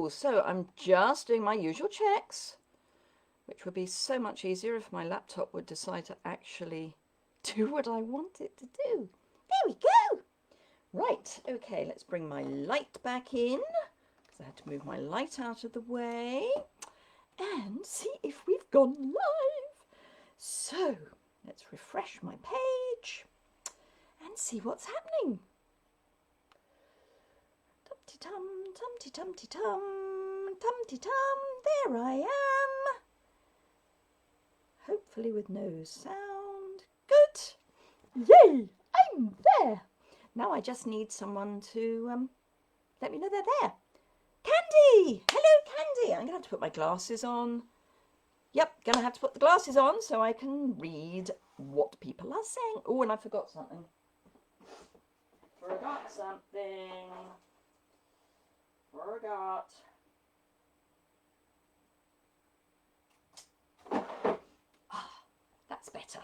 Hello, so I'm just doing my usual checks, which would be so much easier if my laptop would decide to actually do what I want it to do. There we go. Right, okay, let's bring my light back in, because I had to move my light out of the way, and see if we've gone live. So, let's refresh my page and see what's happening. Tum-ti-tum, tum-ti-tum-ti-tum, tum-ti-tum, there I am. Hopefully with no sound. Good. Yay, I'm there. Now I just need someone to let me know they're there. Candy! Hello, Candy. I'm going to have to put my glasses on. Yep, going to have to put the glasses on so I can read what people are saying. Oh, and I forgot something. Forgot. Ah, that's better.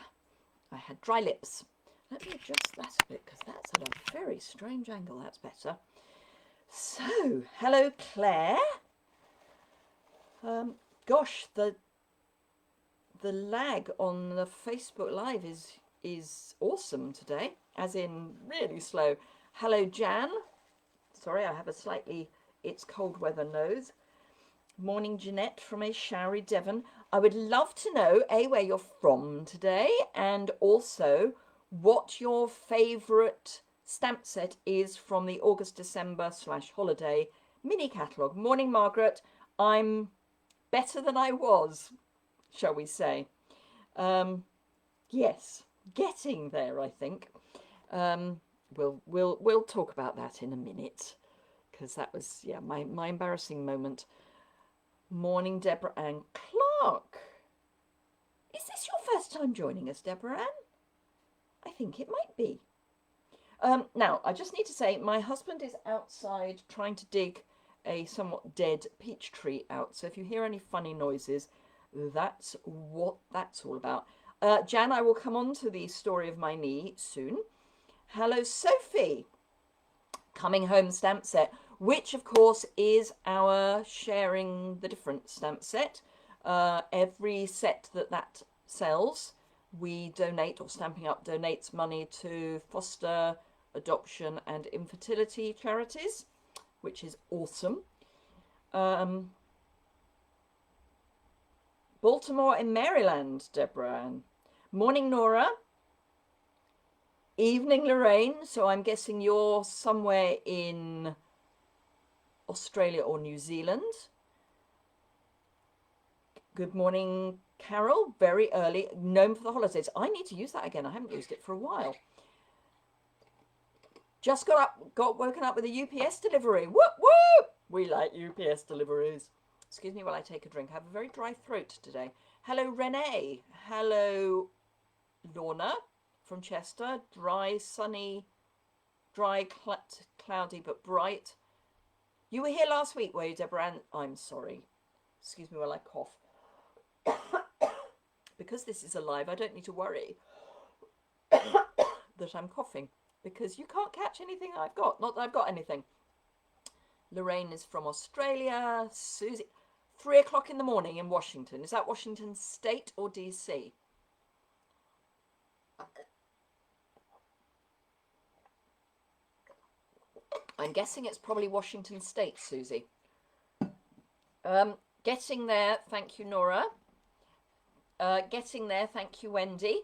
I had dry lips. Let me adjust that a bit because that's at a very strange angle. That's better. So, hello, Claire. Gosh, the lag on the Facebook Live is awesome today, as in really slow. Hello, Jan. Sorry, I have a slightly it's cold weather nose. Morning, Jeanette from a showery Devon. I would love to know, A, where you're from today, and also what your favourite stamp set is from the August-December/holiday mini catalogue. Morning, Margaret. I'm better than I was, shall we say. Yes, getting there, I think. We'll talk about that in a minute, because that was, yeah, my embarrassing moment. Morning, Deborah Ann Clark. Is this your first time joining us, Deborah Ann? I think it might be. Now, I just need to say, my husband is outside trying to dig a somewhat dead peach tree out. So if you hear any funny noises, that's what that's all about. Jan, I will come on to the story of my knee soon. Hello, Sophie. Coming home stamp set, which of course is our sharing the different stamp set. Every set that sells, we donate, or Stamping Up donates money to foster, adoption and infertility charities, which is awesome. Baltimore in Maryland, Deborah Ann. Morning, Nora. Evening, Lorraine. So I'm guessing you're somewhere in Australia or New Zealand. Good morning, Carol. Very early. Gnome for the holidays. I need to use that again. I haven't used it for a while. Just got woken up with a UPS delivery. Whoop, whoop. We like UPS deliveries. Excuse me while I take a drink. I have a very dry throat today. Hello, Renee. Hello, Lorna from Chester. Dry, sunny, dry, cloudy, but bright. You were here last week, were you, Deborah Ann? I'm sorry. Excuse me while I cough. Because this is a live, I don't need to worry that I'm coughing, because you can't catch anything I've got. Not that I've got anything. Lorraine is from Australia. Susie, 3 o'clock in the morning in Washington. Is that Washington State or DC? I'm guessing it's probably Washington State, Susie. Getting there, thank you, Nora. Getting there, thank you, Wendy.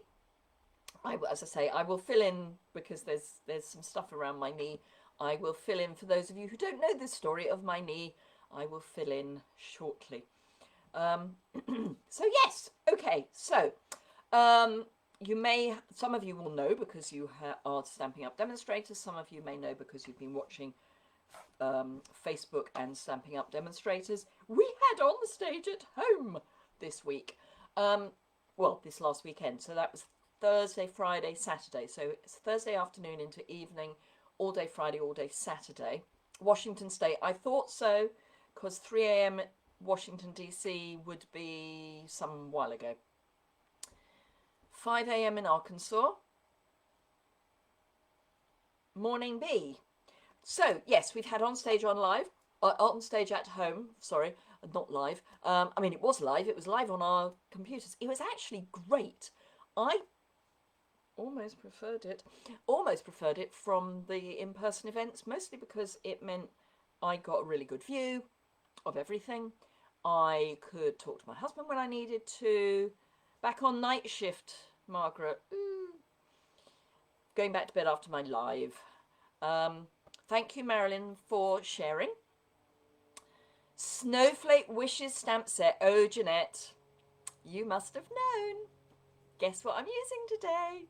As I say, I will fill in, because there's some stuff around my knee. I will fill in, for those of you who don't know the story of my knee, I will fill in shortly. So yes, okay, so some of you will know because you are Stamping Up demonstrators. Some of you may know because you've been watching Facebook and Stamping Up demonstrators. We had on the stage at home this week. Well, this last weekend. So that was Thursday, Friday, Saturday. So it's Thursday afternoon into evening, all day Friday, all day Saturday. Washington State. I thought so because 3 a.m. Washington, D.C. would be some while ago. 5 a.m. in Arkansas. Morning B. So, yes, we've had On Stage On Live. On stage at home, sorry, not live. I mean, it was live. It was live on our computers. It was actually great. I almost preferred it from the in-person events, mostly because it meant I got a really good view of everything. I could talk to my husband when I needed to. Back on night shift, Margaret. Going back to bed after my live. Thank you, Marilyn, for sharing. Snowflake Wishes stamp set. Oh, Jeanette, you must have known. Guess what I'm using today?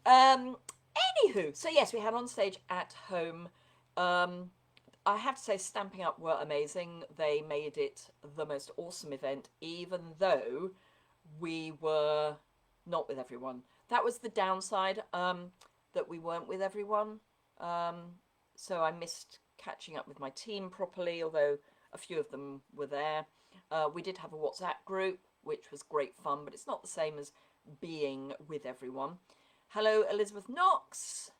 Anywho, so yes, we had on stage at home. I have to say, Stamping Up were amazing. They made it the most awesome event, even though we were not with everyone. That was the downside, that we weren't with everyone. So I missed catching up with my team properly, although a few of them were there. We did have a WhatsApp group, which was great fun, but it's not the same as being with everyone. Hello, Elizabeth Knox.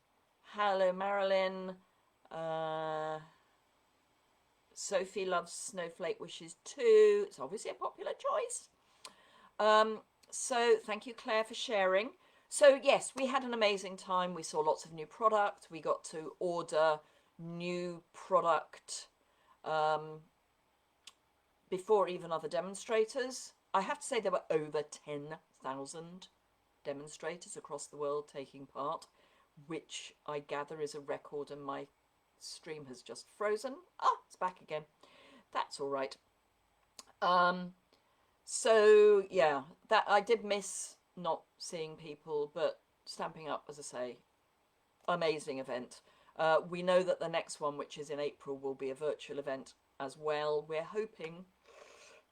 Hello, Marilyn. Sophie loves Snowflake Wishes too. It's obviously a popular choice. So thank you, Claire, for sharing. So yes, we had an amazing time. We saw lots of new product. We got to order new product before even other demonstrators. I have to say there were over 10,000 demonstrators across the world taking part, which I gather is a record, and my stream has just frozen. It's back again. That's all right. So yeah, that I did miss not seeing people, but Stamping Up, as I say, amazing event. We know that the next one, which is in April, will be a virtual event as well. We're hoping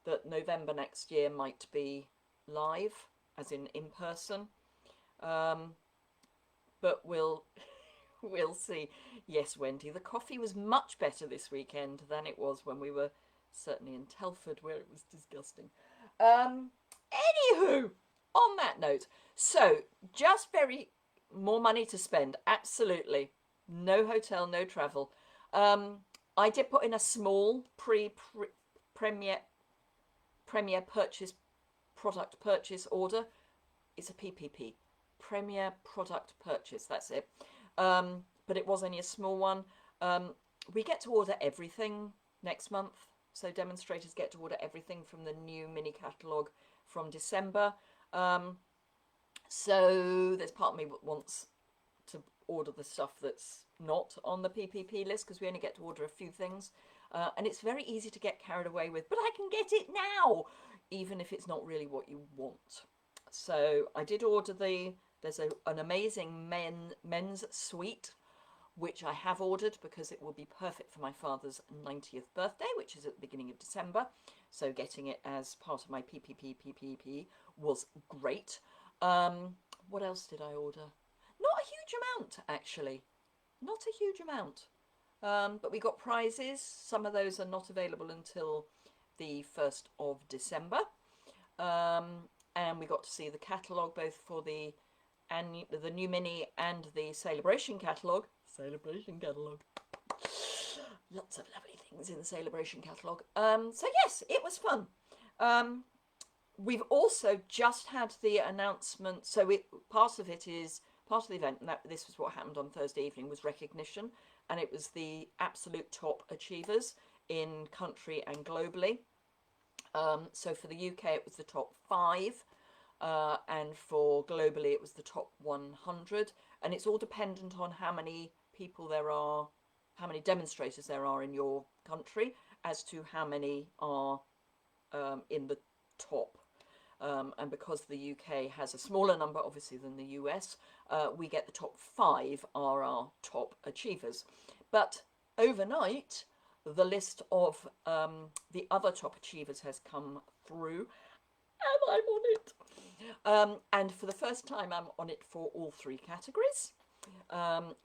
that November next year might be live, as in person. But we'll see. Yes, Wendy, the coffee was much better this weekend than it was when we were certainly in Telford, where it was disgusting. Anywho, on that note, so just more money to spend, absolutely. No hotel, no travel. I did put in a small premier product purchase order. It's a PPP, Premier Product Purchase, that's it. But it was only a small one. We get to order everything next month. So demonstrators get to order everything from the new mini catalogue from December. So there's part of me that wants to order the stuff that's not on the PPP list, because we only get to order a few things. And it's very easy to get carried away with, but I can get it now, even if it's not really what you want. So I did order there's an amazing men's suite, which I have ordered because it will be perfect for my father's 90th birthday, which is at the beginning of December. So getting it as part of my PPP was great. What else did I order? Not a huge amount, actually. Not a huge amount. But we got prizes. Some of those are not available until the 1st of December. And we got to see the catalogue, both for the new mini and the celebration catalogue. Lots of lovely things in the celebration catalogue. So yes, it was fun. We've also just had the announcement. So part of the event, and this was what happened on Thursday evening, was recognition, and it was the absolute top achievers in country and globally. So for the UK, it was the top 5. And for globally, it was the top 100. And it's all dependent on how many people there are, how many demonstrators there are in your country, as to how many are in the top. And because the UK has a smaller number, obviously, than the US, we get the top 5 are our top achievers. But overnight, the list of the other top achievers has come through, and I'm on it. And for the first time, I'm on it for all 3 categories,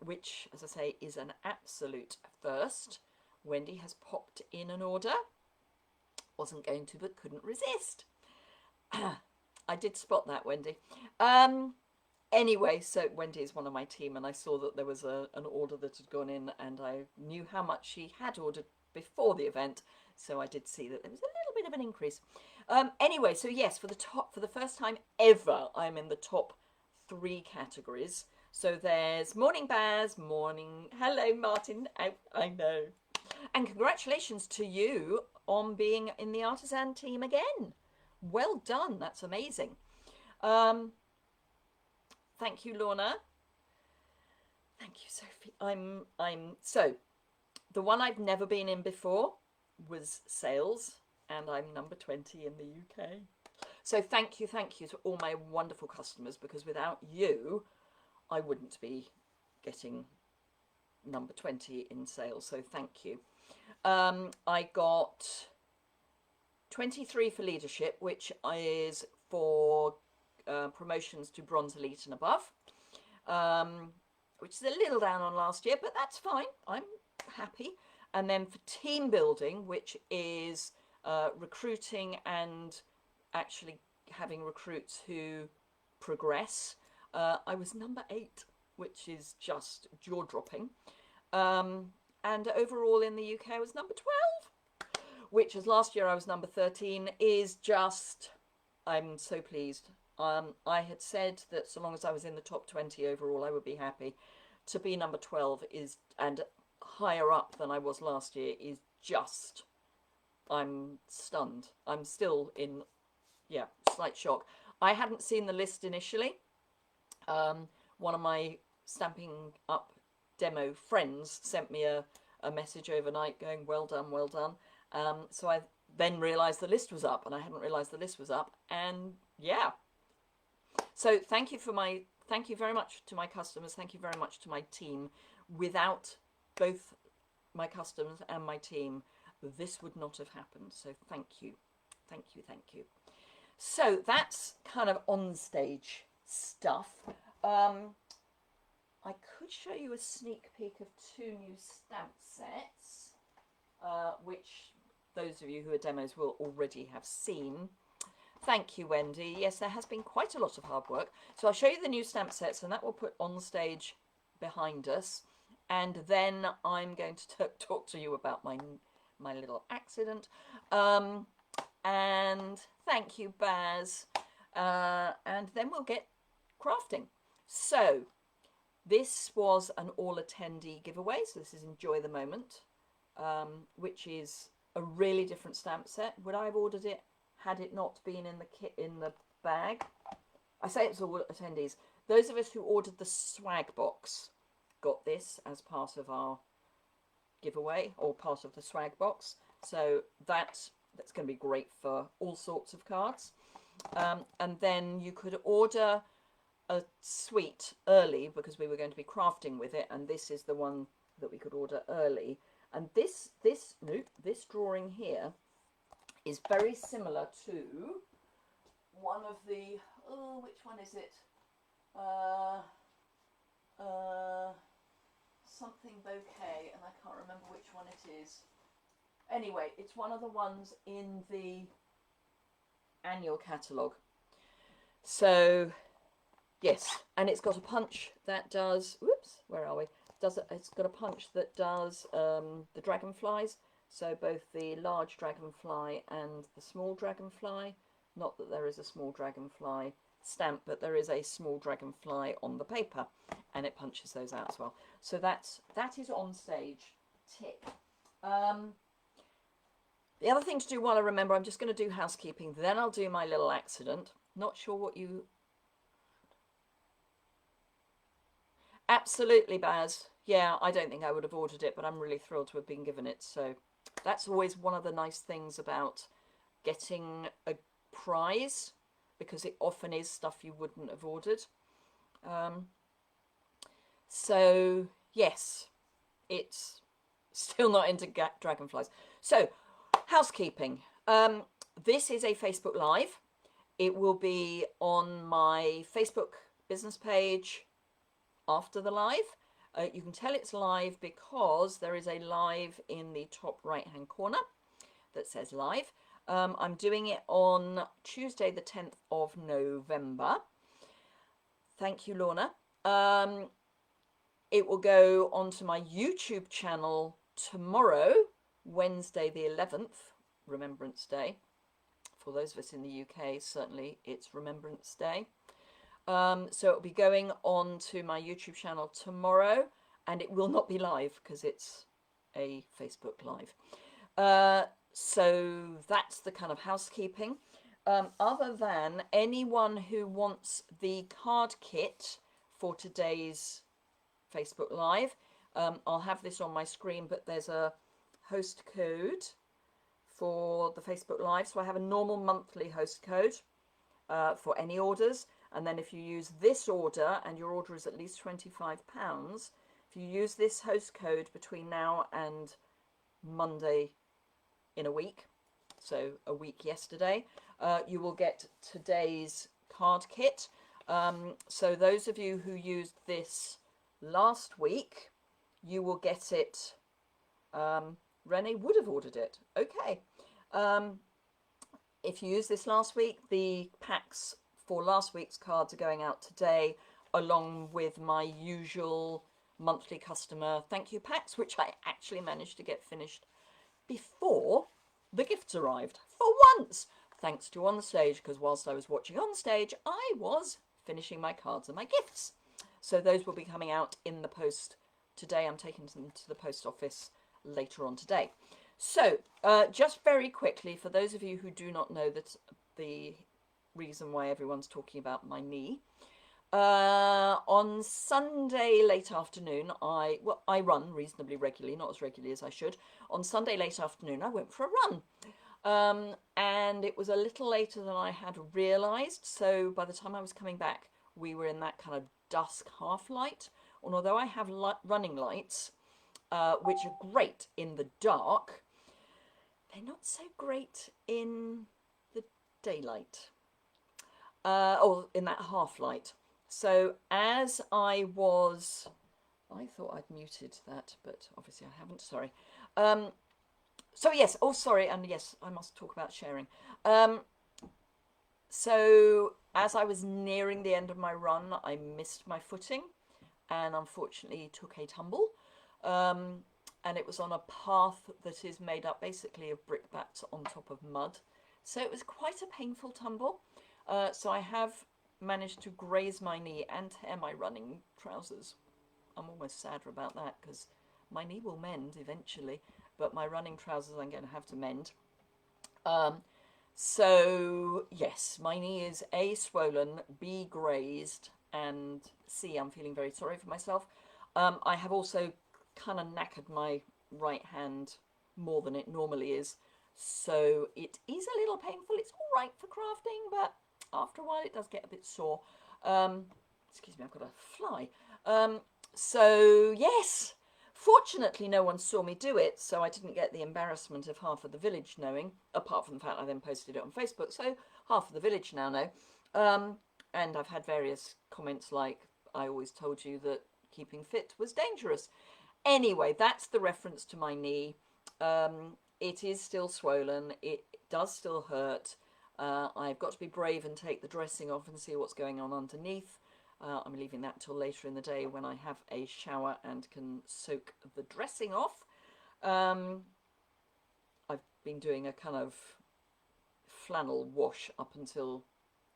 which, as I say, is an absolute first. Wendy has popped in an order. Wasn't going to, but couldn't resist. I did spot that, Wendy. Anyway, so Wendy is one of my team, and I saw that there was an order that had gone in, and I knew how much she had ordered before the event, so I did see that there was a little bit of an increase. Anyway, so yes, for the first time ever, I'm in the top 3 categories. So there's Morning Baz, morning, hello Martin, I know. And congratulations to you on being in the artisan team again. Well done, that's amazing. Thank you, Lorna. Thank you, Sophie. So the one I've never been in before was sales, and I'm number 20 in the UK. So thank you to all my wonderful customers, because without you, I wouldn't be getting number 20 in sales. So thank you. I got 23 for leadership, which is for promotions to bronze elite and above, which is a little down on last year, but that's fine. I'm happy. And then for team building, which is recruiting and actually having recruits who progress, I was number 8, which is just jaw-dropping. And overall in the UK I was number 12, which as last year I was number 13, is just, I'm so pleased. I had said that so long as I was in the top 20 overall, I would be happy. To be number 12 is, and higher up than I was last year, is just, I'm stunned. I'm still in, yeah, slight shock. I hadn't seen the list initially. One of my Stamping Up demo friends sent me a message overnight going, well done, well done. So I then realised the list was up, and I hadn't realised the list was up, and yeah. So thank you very much to my customers. Thank you very much to my team. Without both my customers and my team, this would not have happened. So thank you. Thank you, thank you. So that's kind of on stage stuff. I could show you a sneak peek of 2 new stamp sets, which those of you who are demos will already have seen. Thank you, Wendy. Yes, there has been quite a lot of hard work. So I'll show you the new stamp sets, and that will put on stage behind us. And then I'm going to talk to you about my little accident. And thank you, Baz. And then we'll get crafting. So this was an all attendee giveaway. So this is Enjoy the Moment, which is a really different stamp set. Would I have ordered it had it not been in the kit, in the bag? I say it's all attendees. Those of us who ordered the swag box got this as part of our giveaway, or part of the swag box. So that's going to be great for all sorts of cards. And then you could order a suite early, because we were going to be crafting with it, and this is the one that we could order early. And this drawing here is very similar to one of the, oh, which one is it? Something bouquet, and I can't remember which one it is. Anyway, it's one of the ones in the annual catalogue. So yes, and it's got a punch that does, whoops, where are we? It's got a punch that does the dragonflies. So both the large dragonfly and the small dragonfly. Not that there is a small dragonfly stamp, but there is a small dragonfly on the paper, and it punches those out as well. So that is on stage. Tick. The other thing to do while I remember, I'm just going to do housekeeping, then I'll do my little accident. Not sure what you... Absolutely, Baz. Yeah, I don't think I would have ordered it, but I'm really thrilled to have been given it. So that's always one of the nice things about getting a prize, because it often is stuff you wouldn't have ordered. So yes, it's still not into dragonflies. So housekeeping. This is a Facebook Live. It will be on my Facebook business page after the live. You can tell it's live because there is a live in the top right hand corner that says live. I'm doing it on Tuesday the 10th of November. Thank you, Lorna. It will go onto my YouTube channel tomorrow, Wednesday the 11th, Remembrance Day. For those of us in the UK, certainly it's Remembrance Day. So it'll be going on to my YouTube channel tomorrow, and it will not be live because it's a Facebook Live. So that's the kind of housekeeping. Other than anyone who wants the card kit for today's Facebook Live, I'll have this on my screen, but there's a host code for the Facebook Live. So I have a normal monthly host code for any orders. And then if you use this order and your order is at least £25, if you use this host code between now and Monday in a week, so a week yesterday, you will get today's card kit. So those of you who used this last week, you will get it. Renee would have ordered it. Okay. If you used this last week, the packs for last week's cards are going out today, along with my usual monthly customer thank you packs, which I actually managed to get finished before the gifts arrived, for once, thanks to On Stage, because whilst I was watching On Stage, I was finishing my cards and my gifts. So those will be coming out in the post today. I'm taking them to the post office later on today. So just very quickly, for those of you who do not know that the reason why everyone's talking about my knee, on Sunday late afternoon, I run reasonably regularly, not as regularly as I should. On Sunday late afternoon, I went for a run, and it was a little later than I had realised. So by the time I was coming back, we were in that kind of dusk half light. And although I have running lights, which are great in the dark, they're not so great in the daylight, or in that half light. So as I thought I'd muted that, but obviously I haven't, sorry. So yes, oh sorry, and yes, I must talk about sharing. So as I was nearing the end of my run, I missed my footing and unfortunately took a tumble. And it was on a path that is made up basically of brickbats on top of mud. So it was quite a painful tumble. So I have managed to graze my knee and tear my running trousers. I'm almost sadder about that because my knee will mend eventually, but my running trousers I'm going to have to mend. So yes, my knee is A, swollen, B, grazed, and C, I'm feeling very sorry for myself. I have also kind of knackered my right hand more than it normally is, so it is a little painful. It's all right for crafting, but after a while it does get a bit sore. Excuse me, I've got a fly. So yes, fortunately no one saw me do it, so I didn't get the embarrassment of half of the village knowing, apart from the fact I then posted it on Facebook, so half of the village now know. And I've had various comments like, I always told you that keeping fit was dangerous. Anyway, that's the reference to my knee. It is still swollen. It does still hurt. I've got to be brave and take the dressing off and see what's going on underneath. I'm leaving that till later in the day when I have a shower and can soak the dressing off. I've been doing a kind of flannel wash up until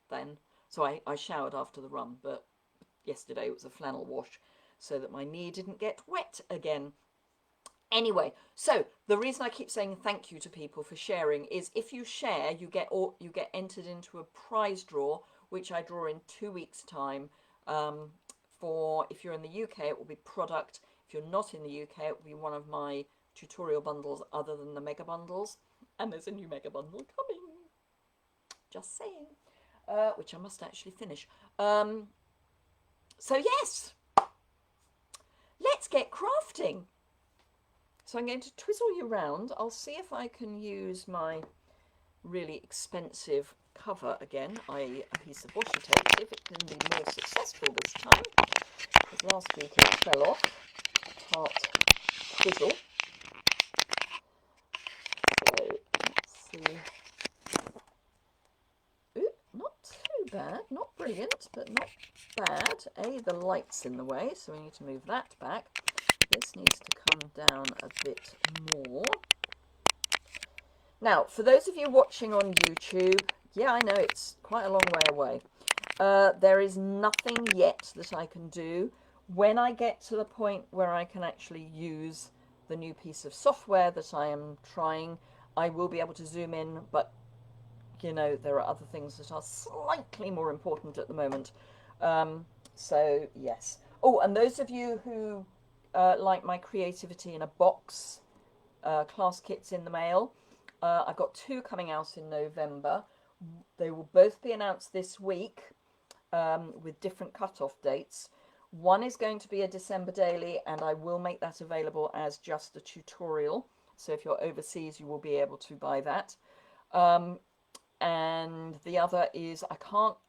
then. So I showered after the run, but yesterday it was a flannel wash so that my knee didn't get wet again. Anyway, so the reason I keep saying thank you to people for sharing is if you share, you get entered into a prize draw, which I draw in 2 weeks' time. For if you're in the UK, it will be product. If you're not in the UK, it will be one of my tutorial bundles other than the mega bundles. And there's a new mega bundle coming. Just saying. Which I must actually finish. So yes, let's get crafting. So I'm going to twizzle you round. I'll see if I can use my really expensive cover again, i.e. a piece of washi tape, see if it can be more successful this time. Because last week it fell off. Tart twizzle. So let's see. Ooh, not too bad. Not brilliant, but not bad. The light's in the way, so we need to move that back. This needs to come down a bit more. Now, for those of you watching on YouTube, yeah, I know it's quite a long way away. There is nothing yet that I can do. When I get to the point where I can actually use the new piece of software that I am trying, I will be able to zoom in, but you know, there are other things that are slightly more important at the moment. So, yes. Oh, and those of you who like my creativity in a box class kits in the mail, I've got 2 coming out in November. They will both be announced this week with different cut-off dates. One is going to be a December daily, and I will make that available as just a tutorial. So if you're overseas, you will be able to buy that. And the other is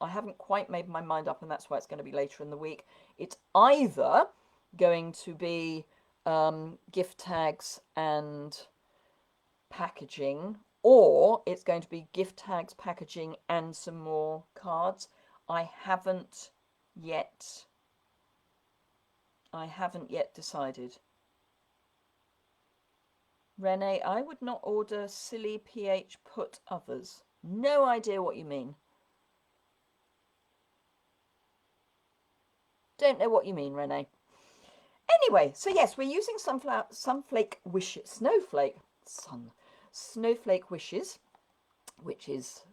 I haven't quite made my mind up, and that's why it's going to be later in the week. It's either going to be gift tags and packaging, or it's going to be gift tags, packaging, and some more cards. I haven't yet decided. Renee, I would not order silly PH put others. No idea what you mean. Don't know what you mean, Renee. Anyway, so yes, we're using Snowflake Wishes, Snowflake Wishes, which is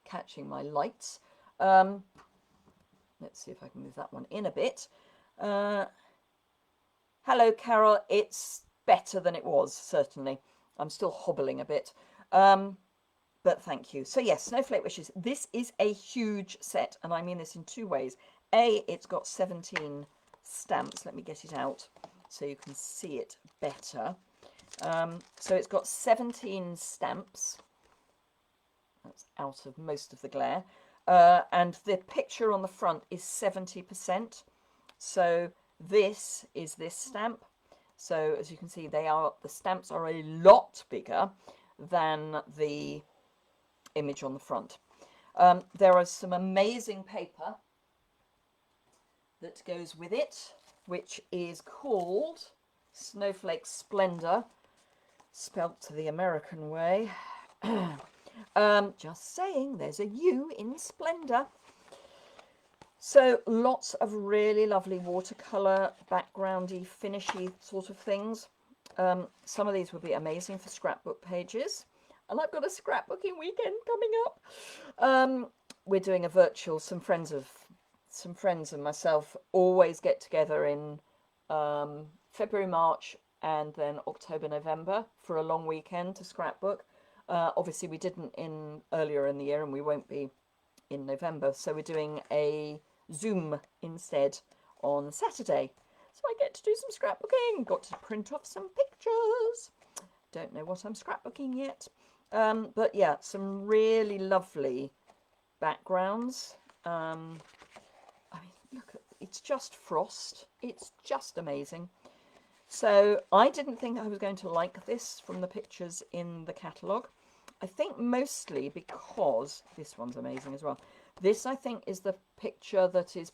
catching my lights. Let's see if I can move that one in a bit. Hello, Carol. It's better than it was, certainly. I'm still hobbling a bit. But thank you. So yes, Snowflake Wishes. This is a huge set, and I mean this in 2 ways. A, it's got 17 stamps. Let me get it out so you can see it better. So it's got 17 stamps. That's out of most of the glare. And the picture on the front is 70%. So this is this stamp. So as you can see, the stamps are a lot bigger than the image on the front. There is some amazing paper that goes with it, which is called Snowflake Splendor, spelt the American way. Just saying, there's a U in Splendor. So lots of really lovely watercolour, backgroundy, finishy sort of things. Some of these would be amazing for scrapbook pages. And I've got a scrapbooking weekend coming up. We're doing a virtual, some friends and myself always get together in February, March, and then October, November for a long weekend to scrapbook. Obviously we didn't earlier in the year, and we won't be in November, so we're doing a Zoom instead on Saturday. So I get to do some scrapbooking. Got to print off some pictures. Don't know what I'm scrapbooking yet. But yeah, some really lovely backgrounds. I mean, look, it's just frost. It's just amazing. So I didn't think I was going to like this from the pictures in the catalogue. I think mostly because this one's amazing as well. This, I think, is the picture that is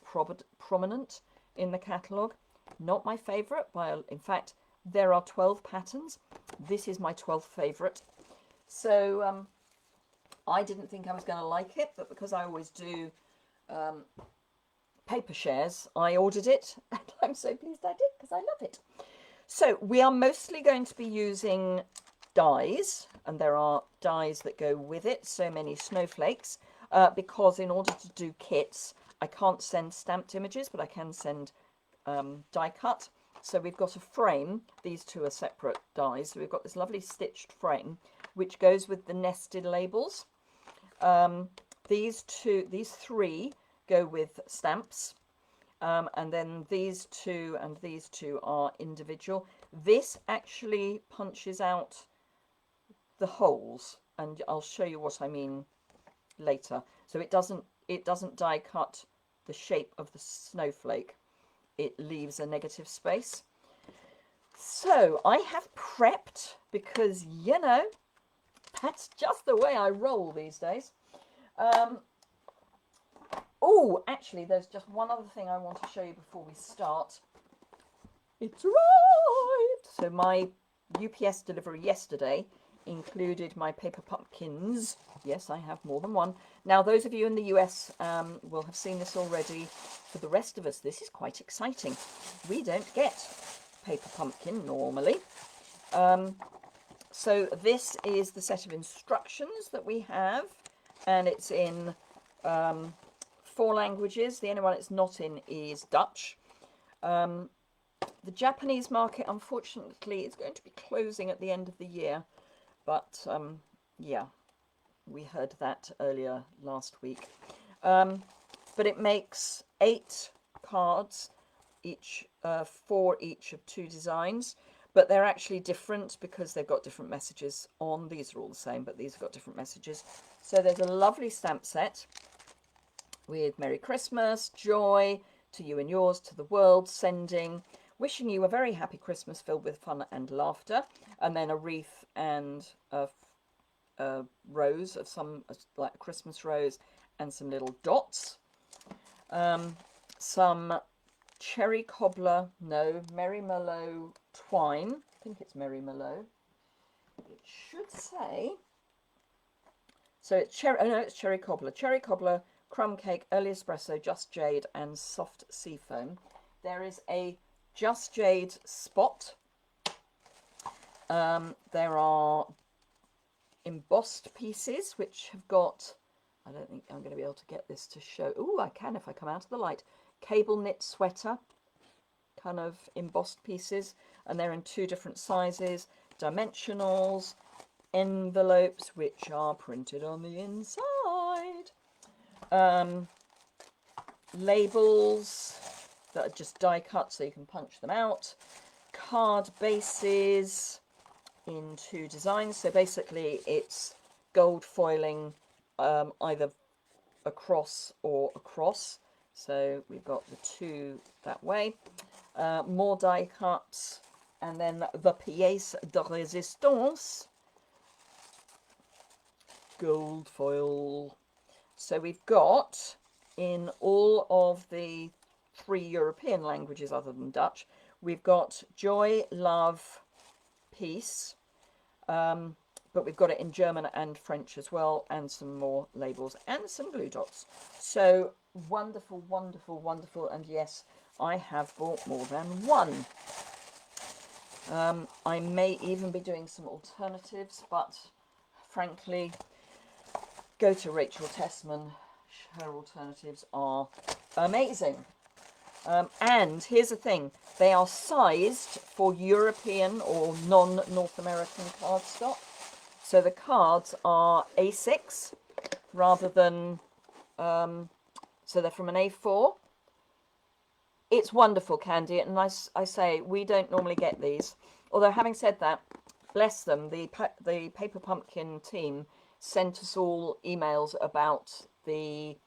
prominent in the catalogue. Not my favourite. In fact, there are 12 patterns. This is my 12th favourite. So I didn't think I was going to like it, but because I always do paper shares, I ordered it, and I'm so pleased I did because I love it. So we are mostly going to be using dies, and there are dies that go with it, so many snowflakes, because in order to do kits, I can't send stamped images, but I can send die cut. So we've got a frame. These 2 are separate dies. So we've got this lovely stitched frame, which goes with the nested labels. These 3 go with stamps. And then these 2 and these 2 are individual. This actually punches out the holes, and I'll show you what I mean later. So it doesn't die cut the shape of the snowflake. It leaves a negative space. So I have prepped, because you know that's just the way I roll these days. Oh, actually, there's just one other thing I want to show you before we start. It's arrived! So my UPS delivery yesterday included my paper pumpkins. Yes, I have more than one. Now, those of you in the US will have seen this already. For the rest of us, this is quite exciting. We don't get paper pumpkin normally. So this is the set of instructions that we have, and it's in 4 languages. The only one it's not in is Dutch. The Japanese market, unfortunately, is going to be closing at the end of the year. But, yeah, we heard that earlier last week. But it makes 8 cards, each for each of 2 designs. But they're actually different because they've got different messages on. These are all the same, but these have got different messages. So there's a lovely stamp set with Merry Christmas, joy, to you and yours, to the world, sending, wishing you a very happy Christmas filled with fun and laughter, and then a wreath and a rose of some, like a Christmas rose, and some little dots. Some cherry cobbler, no, Merry Merlot twine. I think it's Merry Merlot. It should say. So it's cherry. Oh no, it's cherry cobbler. Cherry cobbler, crumb cake, early espresso, just jade, and soft sea foam. There is a just jade spot. There are embossed pieces which have got. I don't think I'm going to be able to get this to show. Oh, I can if I come out of the light. Cable knit sweater, kind of embossed pieces, and they're in 2 different sizes, dimensionals, envelopes which are printed on the inside, labels that are just die cut so you can punch them out, card bases in 2 designs. So basically it's gold foiling either across or across. So we've got the 2 that way. More die cuts, and then the pièce de résistance, gold foil. So we've got in all of the 3 European languages other than Dutch, we've got joy, love, peace, but we've got it in German and French as well, and some more labels and some glue dots. So wonderful, wonderful, wonderful. And yes, I have bought more than 1. I may even be doing some alternatives, but frankly, go to Rachel Tessman. Her alternatives are amazing. And here's the thing, they are sized for European or non-North American cardstock. So the cards are A6 rather than, so they're from an A4. It's wonderful, Candy, and I say we don't normally get these. Although having said that, bless them, the Paper Pumpkin team sent us all emails about the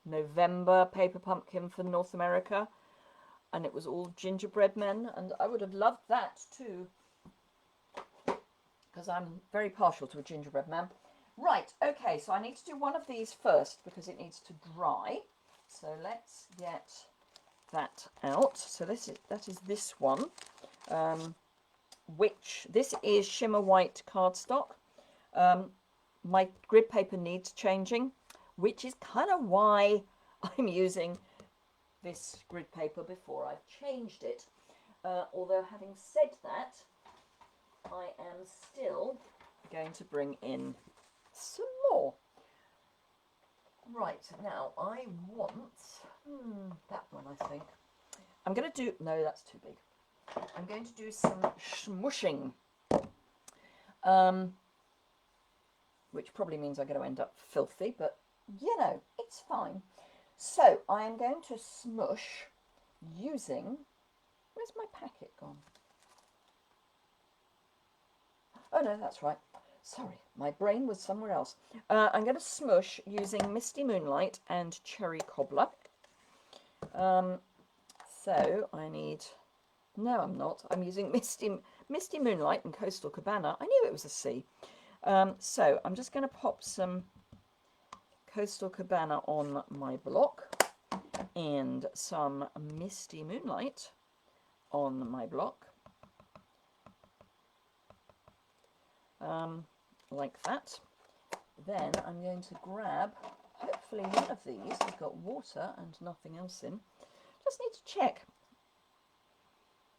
November Paper Pumpkin for North America, and it was all gingerbread men, and I would have loved that too, because I'm very partial to a gingerbread man. Right, okay, so I need to do one of these first because it needs to dry. So let's get that out. So that is this one, which this is shimmer white cardstock. My grid paper needs changing, which is kind of why I'm using this grid paper before I've changed it. Although having said that, I am still going to bring in some more. Right, now I want that one, I think. I'm going to do, no, that's too big. I'm going to do some smushing, which probably means I'm going to end up filthy, but you know, it's fine. So I am going to smush using, where's my packet gone? Oh no, that's right. Sorry, my brain was somewhere else. I'm going to smush using Misty Moonlight and Cherry Cobbler. So I need, no I'm not, I'm using Misty Moonlight and Coastal Cabana. I knew it was a C. So I'm just going to pop some Coastal Cabana on my block and some Misty Moonlight on my block. like that. Then I'm going to grab, hopefully one of these has got water and nothing else in. Just need to check.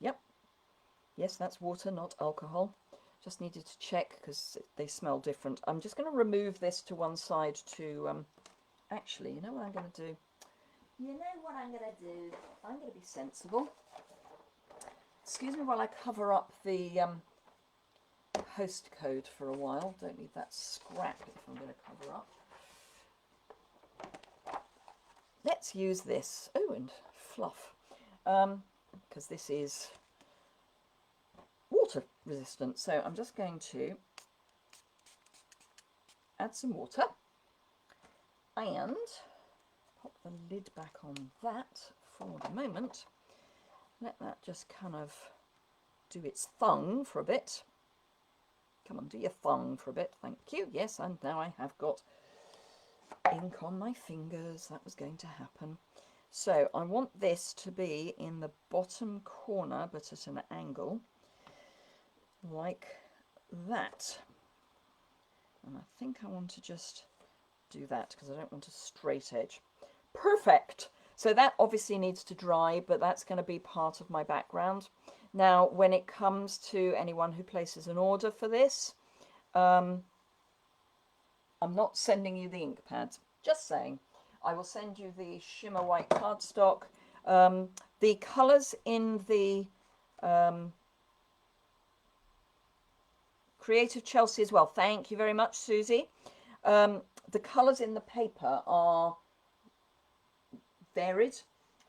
Yep. Yes, that's water, not alcohol. Just needed to check because they smell different. I'm just going to remove this to one side to, actually, you know what I'm going to do? You know what I'm going to do? I'm going to be sensible. Excuse me while I cover up the host code for a while. Don't need that scrap if I'm going to cover up. Let's use this. Oh, and fluff. Because this is water resistant. So I'm just going to add some water and pop the lid back on that for the moment. Let that just kind of do its thing for a bit. Come on, do your thing for a bit. Thank you. Yes, and now I have got ink on my fingers. That was going to happen. So I want this to be in the bottom corner, but at an angle like that. And I think I want to just do that because I don't want a straight edge. Perfect. So that obviously needs to dry, but that's going to be part of my background. Now, when it comes to anyone who places an order for this, I'm not sending you the ink pads, just saying. I will send you the shimmer white cardstock. The colours in the Creative Chelsea as well. Thank you very much, Susie. The colours in the paper are varied,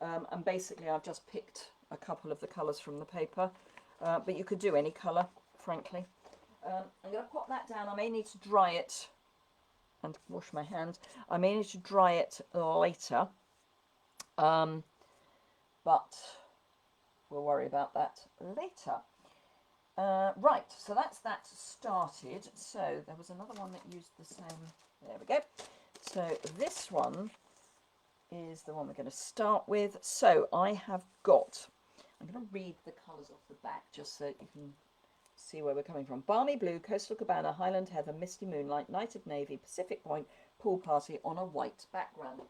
and basically I've just picked a couple of the colours from the paper, but you could do any colour, frankly. I'm going to pop that down. I may need to dry it and wash my hands. I may need to dry it later, but we'll worry about that later. Right, so that's that started. So there was another one that used the same. There we go. So this one is the one we're going to start with. So I have got, I'm going to read the colours off the back just so you can see where we're coming from. Balmy Blue, Coastal Cabana, Highland Heather, Misty Moonlight, Night of Navy, Pacific Point, Pool Party on a white background.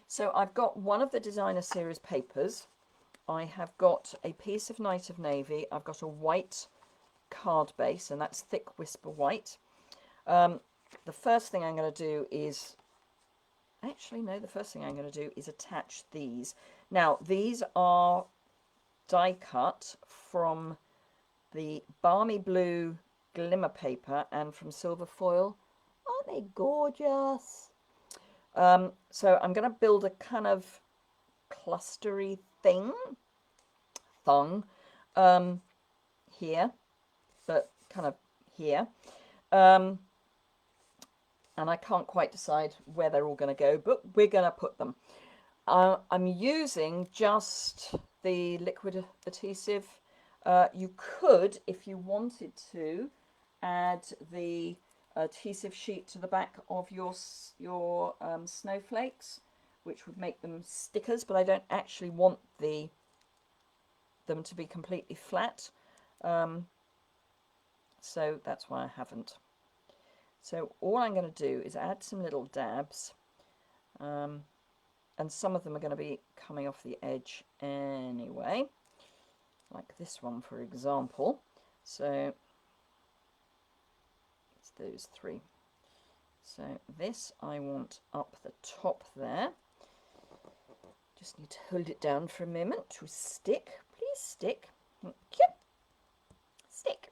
So I've got one of the designer series papers. I have got a piece of Night of Navy. I've got a white card base, and that's thick Whisper White. The first thing I'm going to do is, actually no, the first thing I'm going to do is attach these. Now these are die cut from the Balmy Blue glimmer paper and from silver foil. Aren't they gorgeous? So I'm going to build a kind of clustery thing here, but kind of here. And I can't quite decide where they're all going to go, but we're going to put them. I'm using just the liquid adhesive. You could, if you wanted to, add the adhesive sheet to the back of your snowflakes, which would make them stickers, but I don't actually want them to be completely flat. So that's why I haven't. So all I'm going to do is add some little dabs, and some of them are going to be coming off the edge anyway, like this one for example. So it's those three. So this I want up the top there. Just need to hold it down for a moment to stick. Please stick. Thank you. Stick.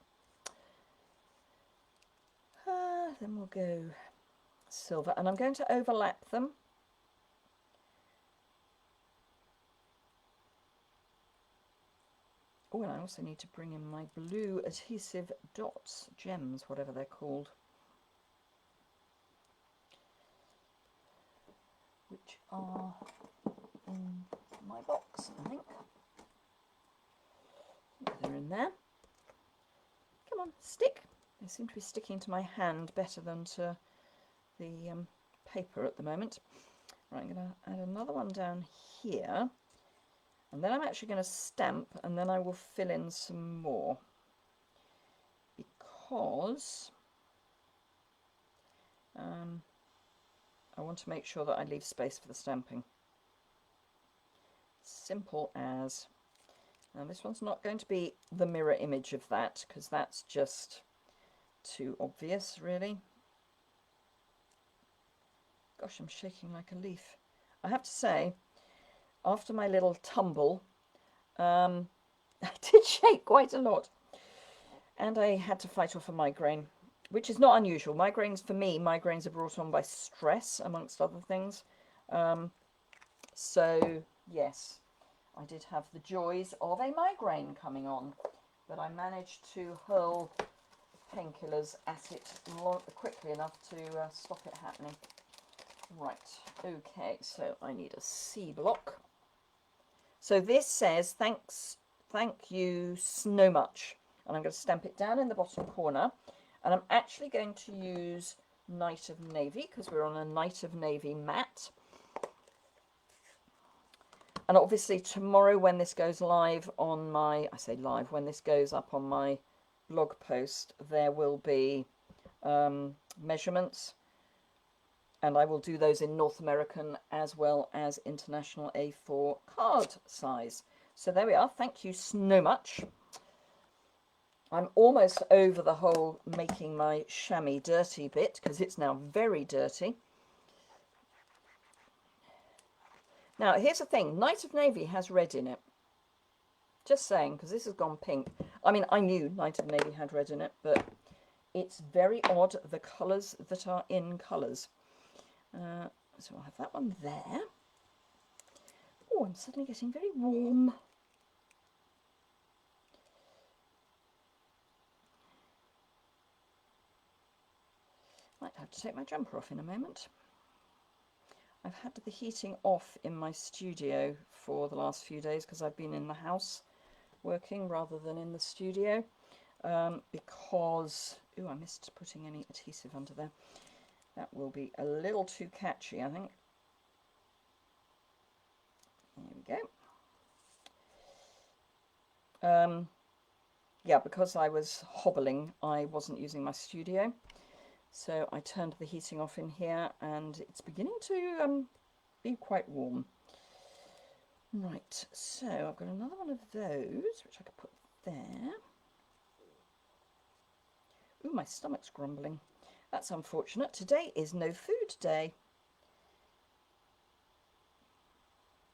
Then we'll go silver, and I'm going to overlap them. Oh, and I also need to bring in my blue adhesive dots, gems, whatever they're called, which are in my box, I think. They're in there. Come on, stick. They seem to be sticking to my hand better than to the paper at the moment. Right, I'm going to add another one down here, and then I'm actually going to stamp, and then I will fill in some more, because I want to make sure that I leave space for the stamping. Simple as. Now this one's not going to be the mirror image of that, because that's just too obvious, really. Gosh, I'm shaking like a leaf. I have to say, after my little tumble, I did shake quite a lot. And I had to fight off a migraine, which is not unusual. Migraines, for me, migraines are brought on by stress, amongst other things. So, yes, I did have the joys of a migraine coming on, but I managed to hurl painkillers at it quickly enough to stop it happening. Right, okay, so I need a C block. So this says, thank you so much. And I'm going to stamp it down in the bottom corner. And I'm actually going to use Night of Navy, because we're on a Night of Navy mat. And obviously tomorrow when this goes live on my, I say live, when this goes up on my blog post, there will be measurements. And I will do those in North American as well as international A4 card size. So there we are. Thank you so much. I'm almost over the whole making my chamois dirty bit, because it's now very dirty. Now, here's the thing. Night of Navy has red in it. Just saying, because this has gone pink. I mean, I knew Night of Navy had red in it, but it's very odd, the colours that are in colours. So I'll have that one there. Oh, I'm suddenly getting very warm. Might have to take my jumper off in a moment. I've had the heating off in my studio for the last few days because I've been in the house working rather than in the studio. Because, ooh, I missed putting any adhesive under there. That will be a little too catchy, I think. There we go. Yeah, because I was hobbling, I wasn't using my studio. So I turned the heating off in here, and it's beginning to be quite warm. Right, so I've got another one of those, which I could put there. Ooh, my stomach's grumbling. That's unfortunate. Today is no food day.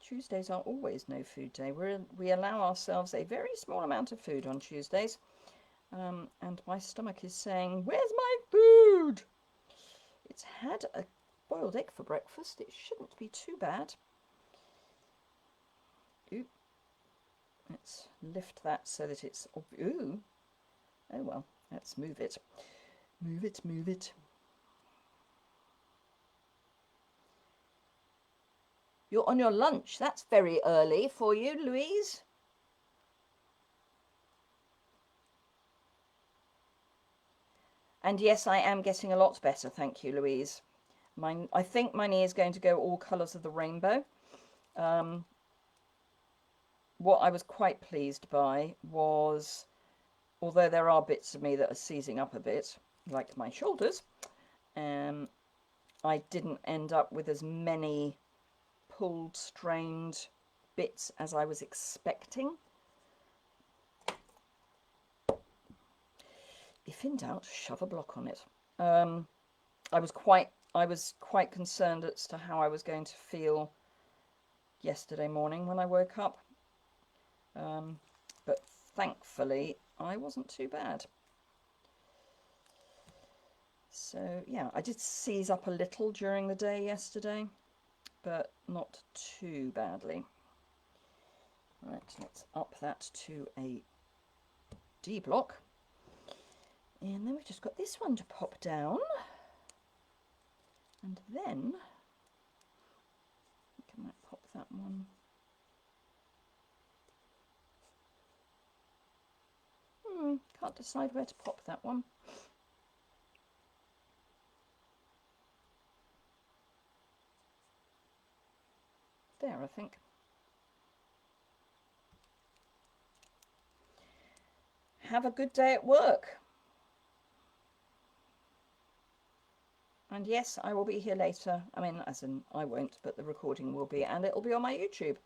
Tuesdays are always no food day. We allow ourselves a very small amount of food on Tuesdays. And my stomach is saying, where's my food? It's had a boiled egg for breakfast. It shouldn't be too bad. Ooh. Let's lift that so that it's... Ooh. Oh well, let's move it. Move it, move it. You're on your lunch. That's very early for you, Louise. And yes, I am getting a lot better. Thank you, Louise. I think mine is going to go all colours of the rainbow. What I was quite pleased by was, although there are bits of me that are seizing up a bit, like my shoulders, I didn't end up with as many pulled, strained bits as I was expecting. If in doubt, shove a block on it. I was quite concerned as to how I was going to feel yesterday morning when I woke up. But thankfully, I wasn't too bad. So yeah, I did seize up a little during the day yesterday, but not too badly. Right, let's up that to a D block. And then we've just got this one to pop down. And then I might pop that one. Can't decide where to pop that one. There, I think. Have a good day at work. And yes, I will be here later. I mean, as in I won't, but the recording will be, and it'll be on my YouTube.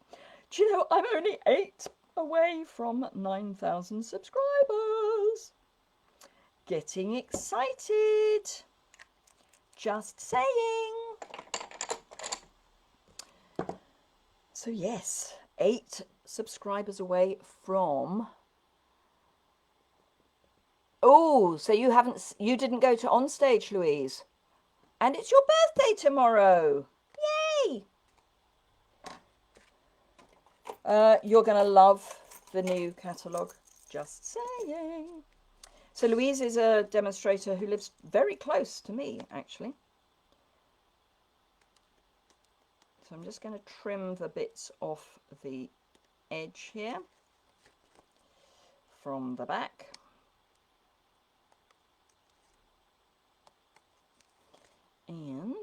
Do you know, I'm only 8 away from 9,000 subscribers. Getting excited. Just saying. So yes, 8 subscribers away from... Oh, so you didn't go to Onstage, Louise? And it's your birthday tomorrow. Yay! You're going to love the new catalogue. Just saying. So Louise is a demonstrator who lives very close to me, actually. So I'm just going to trim the bits off the edge here from the back. And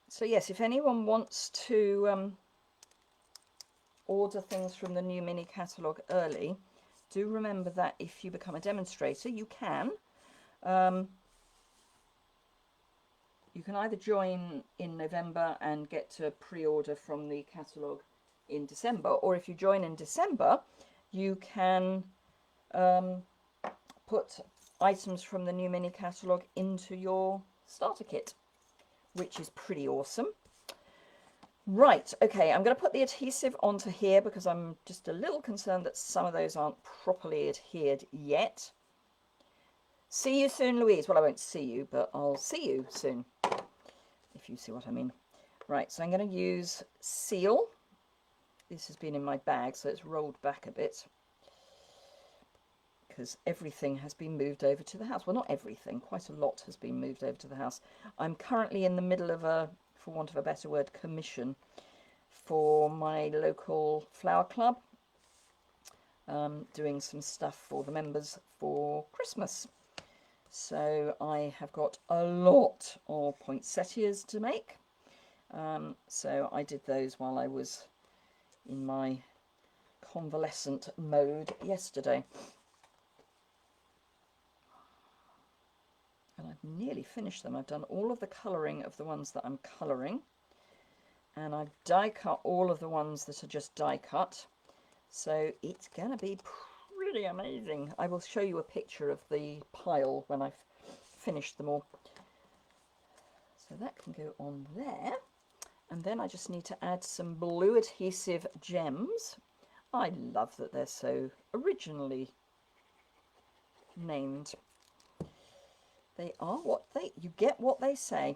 so yes, if anyone wants to order things from the new mini catalogue early, do remember that if you become a demonstrator, you can. You can either join in November and get to pre-order from the catalogue in December, or if you join in December, you can put items from the new mini catalogue into your starter kit, which is pretty awesome. Right, okay, I'm going to put the adhesive onto here because I'm just a little concerned that some of those aren't properly adhered yet. See you soon, Louise. Well, I won't see you, but I'll see you soon, if you see what I mean. Right, so I'm going to use Seal. This has been in my bag, so it's rolled back a bit because everything has been moved over to the house. Well, not everything, quite a lot has been moved over to the house. I'm currently in the middle of a, for want of a better word, commission for my local flower club, doing some stuff for the members for Christmas. So I have got a lot of poinsettias to make. So I did those while I was in my convalescent mode yesterday. And I've nearly finished them. I've done all of the colouring of the ones that I'm colouring. And I've die cut all of the ones that are just die cut. So it's going to be pretty amazing. I will show you a picture of the pile when I've finished them all. So that can go on there. And then I just need to add some blue adhesive gems. I love that they're so originally named. They are what they, you get what they say.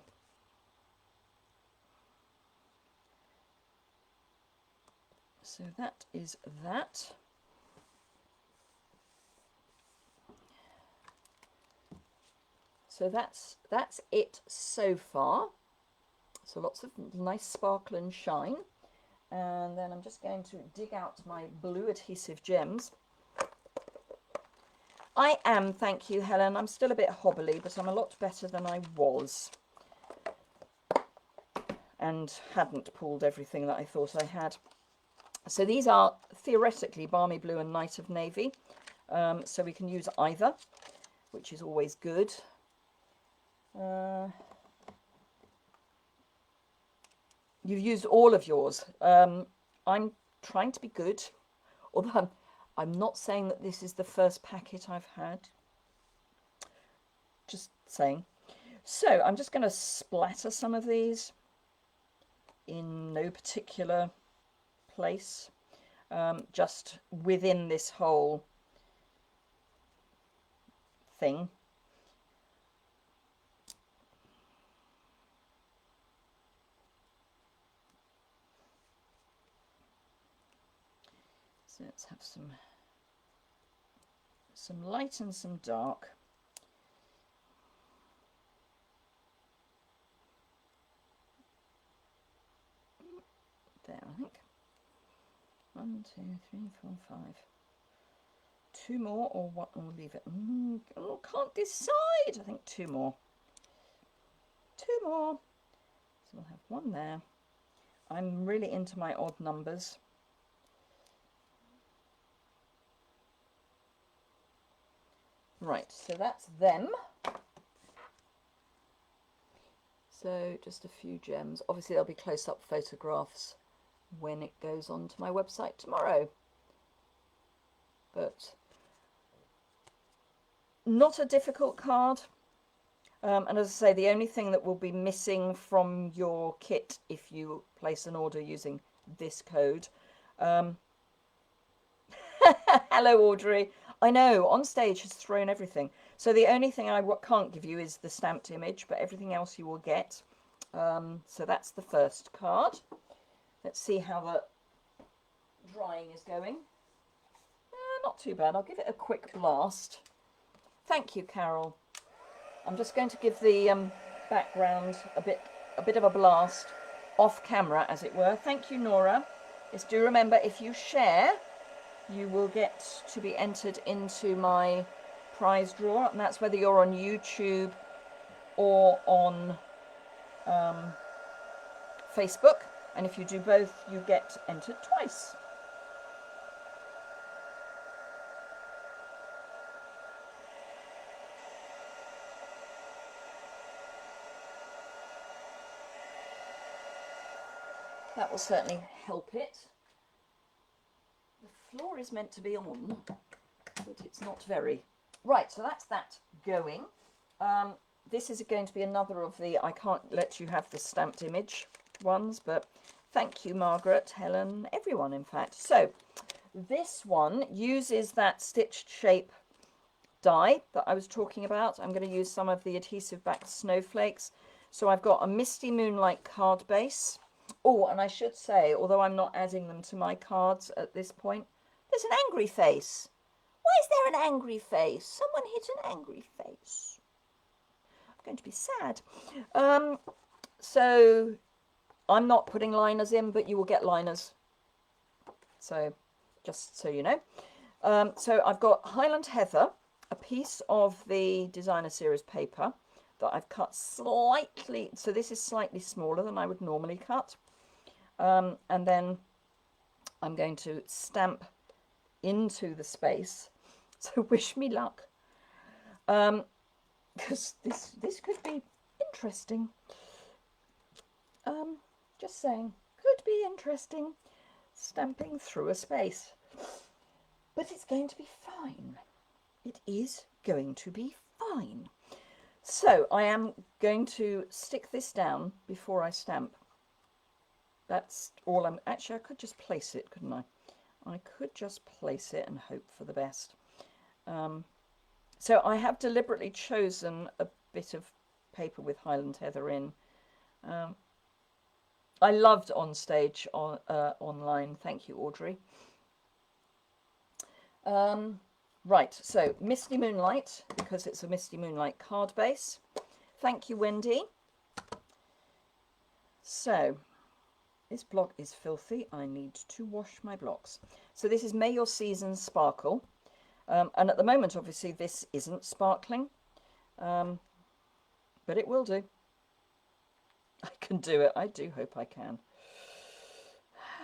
So that is that. So that's it so far. So lots of nice sparkle and shine. And then I'm just going to dig out my blue adhesive gems. I am, thank you, Helen. I'm still a bit hobbly, but I'm a lot better than I was. And hadn't pulled everything that I thought I had. So these are theoretically Balmy Blue and Night of Navy. So we can use either, which is always good. You've used all of yours. I'm trying to be good, although I'm not saying that this is the first packet I've had. Just saying. So I'm just going to splatter some of these in no particular place, just within this whole thing. So let's have some light and some dark. There, I think. 1, 2, 3, 4, 5. 2 more, or what? We'll leave it. Oh, can't decide. I think 2 more. 2 more. So we'll have 1 there. I'm really into my odd numbers. Right, so that's them. So just a few gems. Obviously there'll be close-up photographs when it goes onto my website tomorrow. But not a difficult card. And as I say, the only thing that will be missing from your kit if you place an order using this code. Hello, Audrey. I know, On Stage has thrown everything. So the only thing I can't give you is the stamped image, but everything else you will get. So that's the first card. Let's see how the drying is going. Not too bad. I'll give it a quick blast. Thank you, Carol. I'm just going to give the background a bit of a blast off camera, as it were. Thank you, Nora. Yes, do remember, if you share, you will get to be entered into my prize draw, and that's whether you're on YouTube or on Facebook. And if you do both, you get entered twice. That will certainly help it. The floor is meant to be on, but it's not very. Right, so that's that going. This is going to be another of the, I can't let you have the stamped image ones, but thank you, Margaret, Helen, everyone, in fact. So this one uses that stitched shape die that I was talking about. I'm going to use some of the adhesive backed snowflakes. So I've got a Misty Moonlight card base. Oh, and I should say, although I'm not adding them to my cards at this point, there's an angry face. Why is there an angry face? Someone hit an angry face. I'm going to be sad. So I'm not putting liners in, but you will get liners. So just so you know. So I've got Highland Heather, a piece of the designer series paper that I've cut slightly. So this is slightly smaller than I would normally cut. And then I'm going to stamp into the space. So wish me luck. Because this could be interesting. Just saying, could be interesting. Stamping through a space. But it's going to be fine. It is going to be fine. So I am going to stick this down before I stamp. That's all I'm... Actually, I could just place it, couldn't I? I could just place it and hope for the best. So I have deliberately chosen a bit of paper with Highland Heather in. I loved On Stage online. Thank you, Audrey. Right, so Misty Moonlight, because it's a Misty Moonlight card base. Thank you, Wendy. So this block is filthy. I need to wash my blocks. So this is May Your Seasons Sparkle. And at the moment, obviously, this isn't sparkling. But it will do. I can do it. I do hope I can.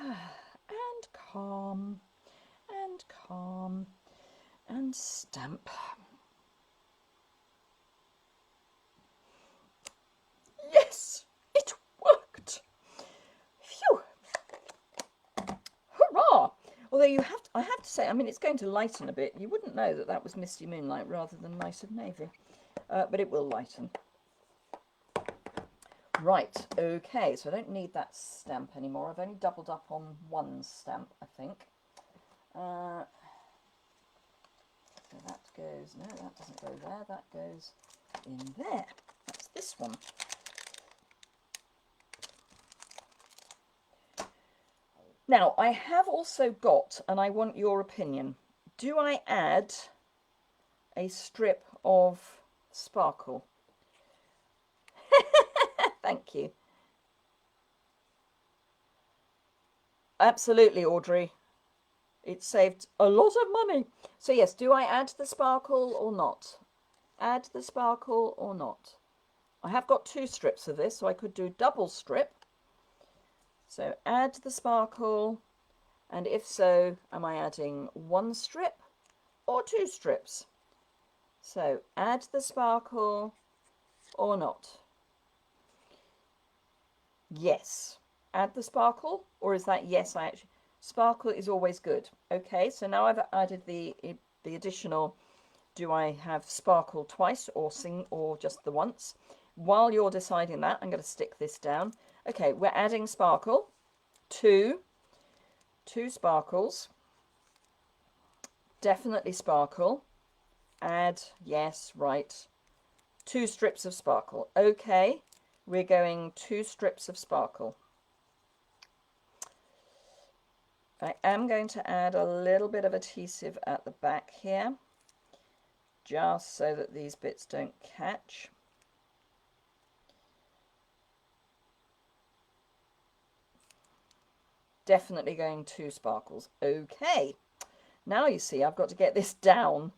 And calm. And calm. And stamp. Yes! It worked! Phew! Hurrah! Although I have to say, I mean, it's going to lighten a bit. You wouldn't know that that was Misty Moonlight rather than Nice of Navy. But it will lighten. Right, okay, so I don't need that stamp anymore. I've only doubled up on one stamp, I think. So that goes, no, that doesn't go there, that goes in there. That's this one. Now, I have also got, and I want your opinion, do I add a strip of sparkle? Thank you. Absolutely, Audrey. It saved a lot of money. So yes, do I add the sparkle or not? Add the sparkle or not? I have got 2 strips of this, so I could do double strip. So add the sparkle, and if so, am I adding 1 strip or 2 strips? So add the sparkle or not? Yes. Add the sparkle, or is that yes? I actually sparkle is always good. Okay, so now I've added the additional. Do I have sparkle twice or just the once? While you're deciding that, I'm going to stick this down. Okay, we're adding sparkle. Two sparkles. Definitely sparkle. Add, yes, right. 2 strips of sparkle. Okay, we're going 2 strips of sparkle. I am going to add a little bit of adhesive at the back here, just so that these bits don't catch. Definitely going 2 sparkles. Okay, now you see I've got to get this down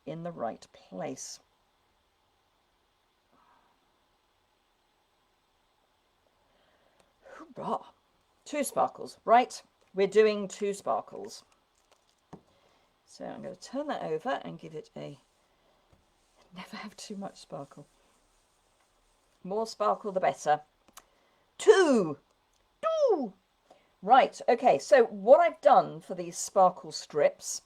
in the right place. Hoorah! 2 sparkles. Right, we're doing 2 sparkles. So I'm going to turn that over and give it a... Never have too much sparkle. More sparkle the better. 2! 2! Right, okay, so what I've done for these sparkle strips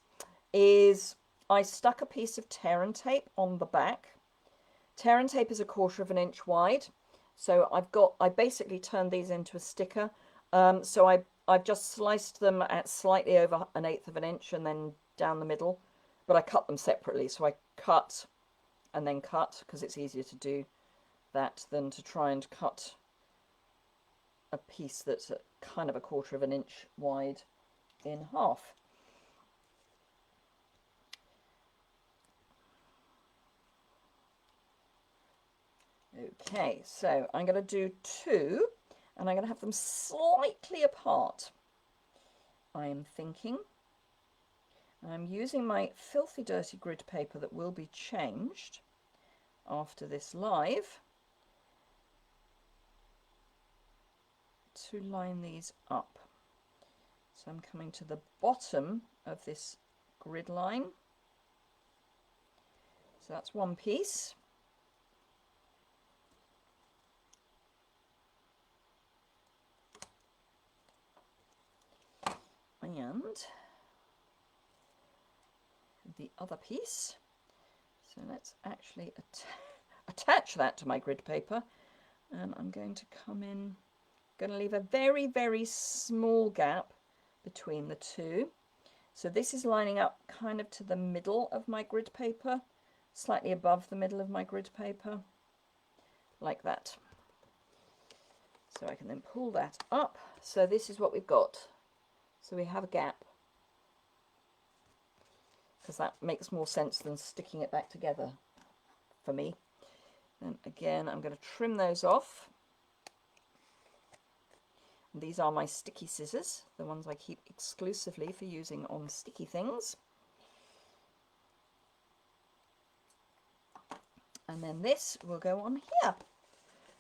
is I stuck a piece of tear and tape on the back. Tear and tape is 1/4 inch wide. So I basically turned these into a sticker. So I've just sliced them at slightly over 1/8 inch and then down the middle. But I cut them separately. So I cut and then cut, because it's easier to do that than to try and cut a piece that's kind of 1/4 inch wide in half. Okay, so I'm going to do 2, and I'm going to have them slightly apart. I am thinking. I'm using my filthy dirty grid paper that will be changed after this live to line these up. So I'm coming to the bottom of this grid line. So that's one piece. And the other piece. So let's actually attach that to my grid paper, and I'm going to come in, going to leave a very, very small gap between the two. So this is lining up kind of to the middle of my grid paper, slightly above the middle of my grid paper, like that. So I can then pull that up. So this is what we've got. So we have a gap, because that makes more sense than sticking it back together for me. And again, I'm going to trim those off. And these are my sticky scissors, the ones I keep exclusively for using on sticky things. And then this will go on here.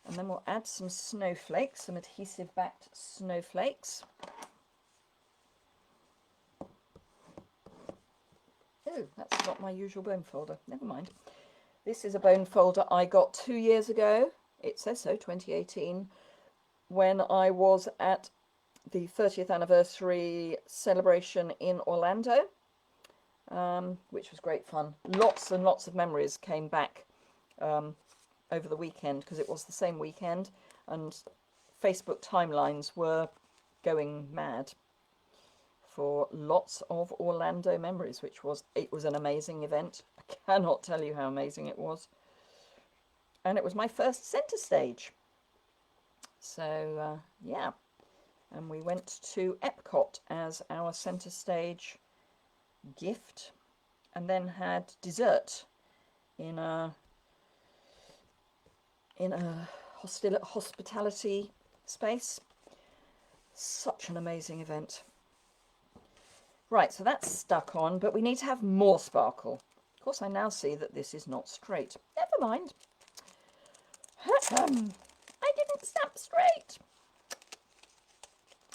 And then we'll add some snowflakes, some adhesive backed snowflakes. Oh, that's not my usual bone folder. Never mind. This is a bone folder I got 2 years ago. It says so, 2018, when I was at the 30th anniversary celebration in Orlando, which was great fun. Lots and lots of memories came back over the weekend, because it was the same weekend, and Facebook timelines were going mad for lots of Orlando memories, it was an amazing event. I cannot tell you how amazing it was. And it was my first centre stage. So, yeah. And we went to Epcot as our centre stage gift, and then had dessert in a hospitality space. Such an amazing event. Right, so that's stuck on, but we need to have more sparkle. Of course, I now see that this is not straight. Never mind. I didn't snap straight.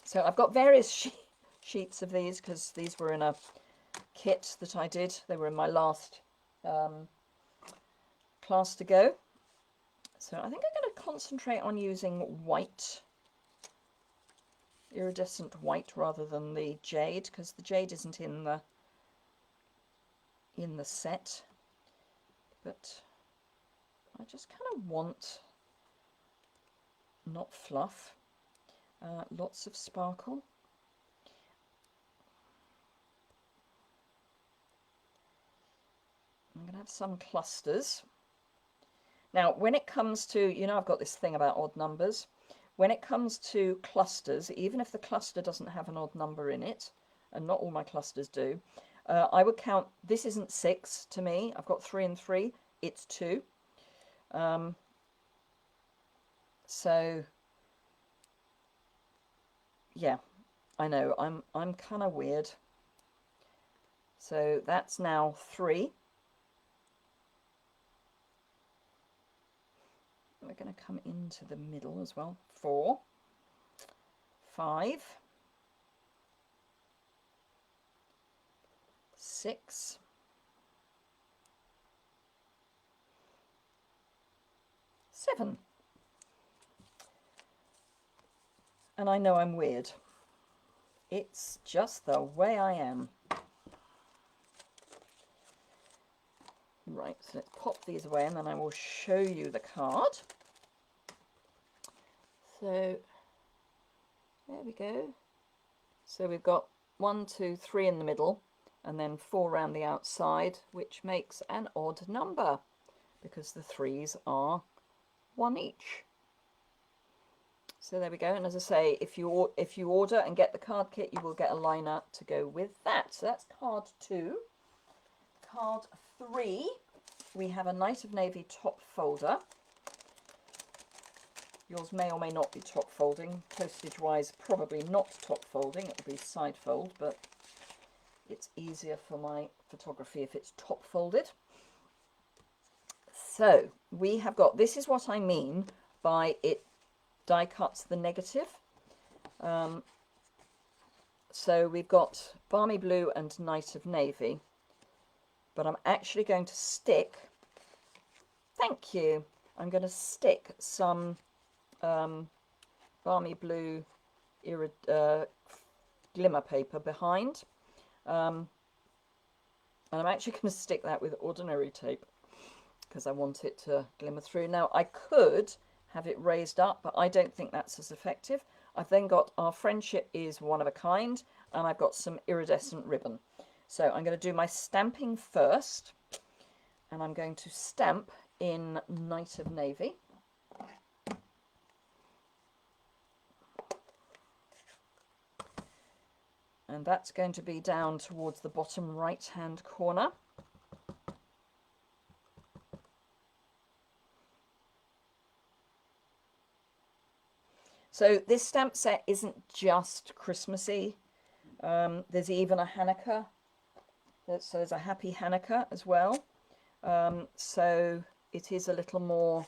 So I've got various sheets of these, because these were in a kit that I did. They were in my last class to go. So I think I'm going to concentrate on using white, iridescent white, rather than the jade, because the jade isn't in the set. But I just kind of want, not fluff, lots of sparkle. I'm going to have some clusters. Now, when it comes to, you know, I've got this thing about odd numbers. When it comes to clusters, even if the cluster doesn't have an odd number in it, and not all my clusters do, I would count, this isn't 6 to me. I've got 3 and 3. It's 2. So, yeah, I know, I'm kind of weird. So that's now 3. We're going to come into the middle as well. 4, 5, 6, 7. And I know I'm weird. It's just the way I am. Right, so let's pop these away and then I will show you the card. So there we go. So we've got 1, 2, 3 in the middle and then 4 around the outside, which makes an odd number because the 3s are 1 each. So there we go. And as I say, if you order and get the card kit, you will get a liner to go with that. So that's card 2. Card 3, we have a Night of Navy top folder. Yours may or may not be top folding. Postage wise, probably not top folding. It will be side fold, but it's easier for my photography if it's top folded. So we have got, this is what I mean by it die cuts the negative. So we've got Balmy Blue and Night of Navy, but I'm actually going to stick, thank you, I'm going to stick some Balmy Blue glimmer paper behind, and I'm actually going to stick that with ordinary tape because I want it to glimmer through. Now I could have it raised up, but I don't think that's as effective. I've then got Our Friendship is One of a Kind, and I've got some iridescent ribbon. So I'm going to do my stamping first, and I'm going to stamp in Night of Navy. And that's going to be down towards the bottom right-hand corner. So this stamp set isn't just Christmassy. There's even a Hanukkah. So there's a Happy Hanukkah as well. So it is a little more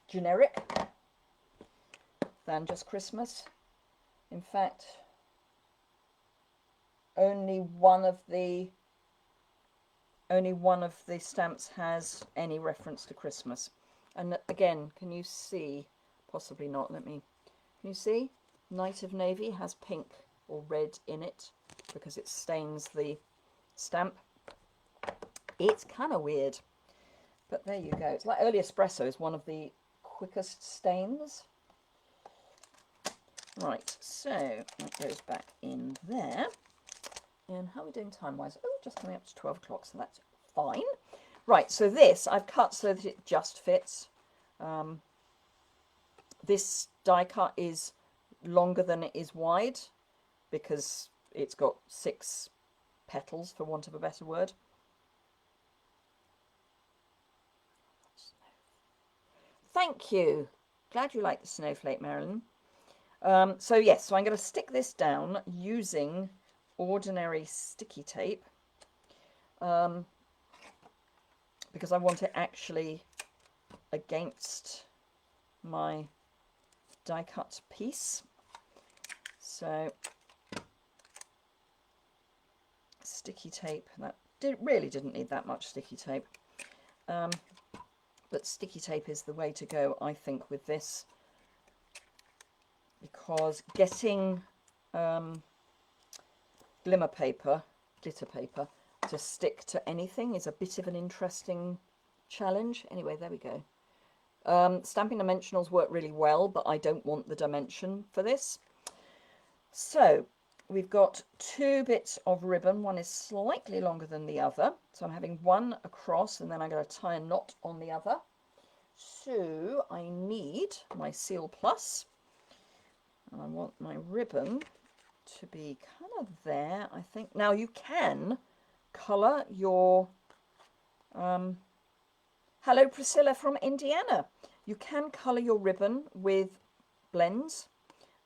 generic than just Christmas. In fact, only one of the stamps has any reference to Christmas. And again, can you see? Possibly not. Can you see? Night of Navy has pink or red in it because it stains the stamp. It's kind of weird, but there you go. It's like early espresso is one of the quickest stains. Right, so that goes back in there. And how are we doing time-wise? Oh, just coming up to 12 o'clock, so that's fine. Right, so this I've cut so that it just fits. This die cut is longer than it is wide because it's got 6 petals, for want of a better word. Thank you. Glad you like the snowflake, Marilyn. So yes, so I'm going to stick this down using ordinary sticky tape because I want it actually against my die cut piece. So sticky tape, that really didn't need that much sticky tape. But sticky tape is the way to go, I think, with this, because getting glitter paper, to stick to anything is a bit of an interesting challenge. Anyway, there we go. Stamping dimensionals work really well, but I don't want the dimension for this. So we've got 2 bits of ribbon. One is slightly longer than the other, so I'm having one across, and then I'm going to tie a knot on the other. So I need my Seal Plus, and I want my ribbon to be kind of there, I think. Now you can colour your hello Priscilla from Indiana. You can colour your ribbon with blends.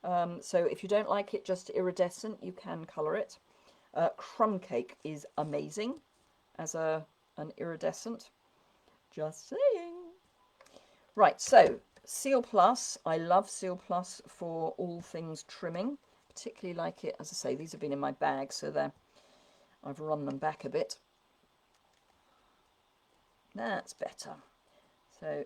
So if you don't like it just iridescent, you can colour it. Crumb Cake is amazing as an iridescent. Just saying. Right, so Seal Plus. I love Seal Plus for all things trimming. Particularly like it, as I say, these have been in my bag, so I've run them back a bit. That's better. So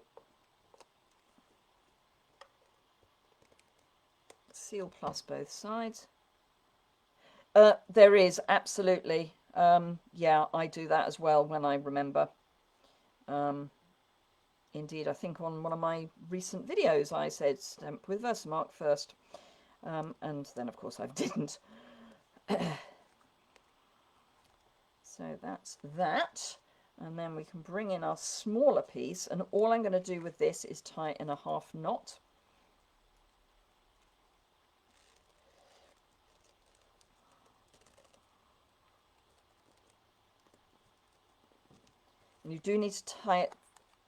Seal Plus both sides. There is, absolutely. Yeah, I do that as well when I remember. Indeed, I think on one of my recent videos I said stamp with Versamark first. And then, of course, I didn't. So that's that. And then we can bring in our smaller piece. And all I'm going to do with this is tie it in a half knot. And you do need to tie it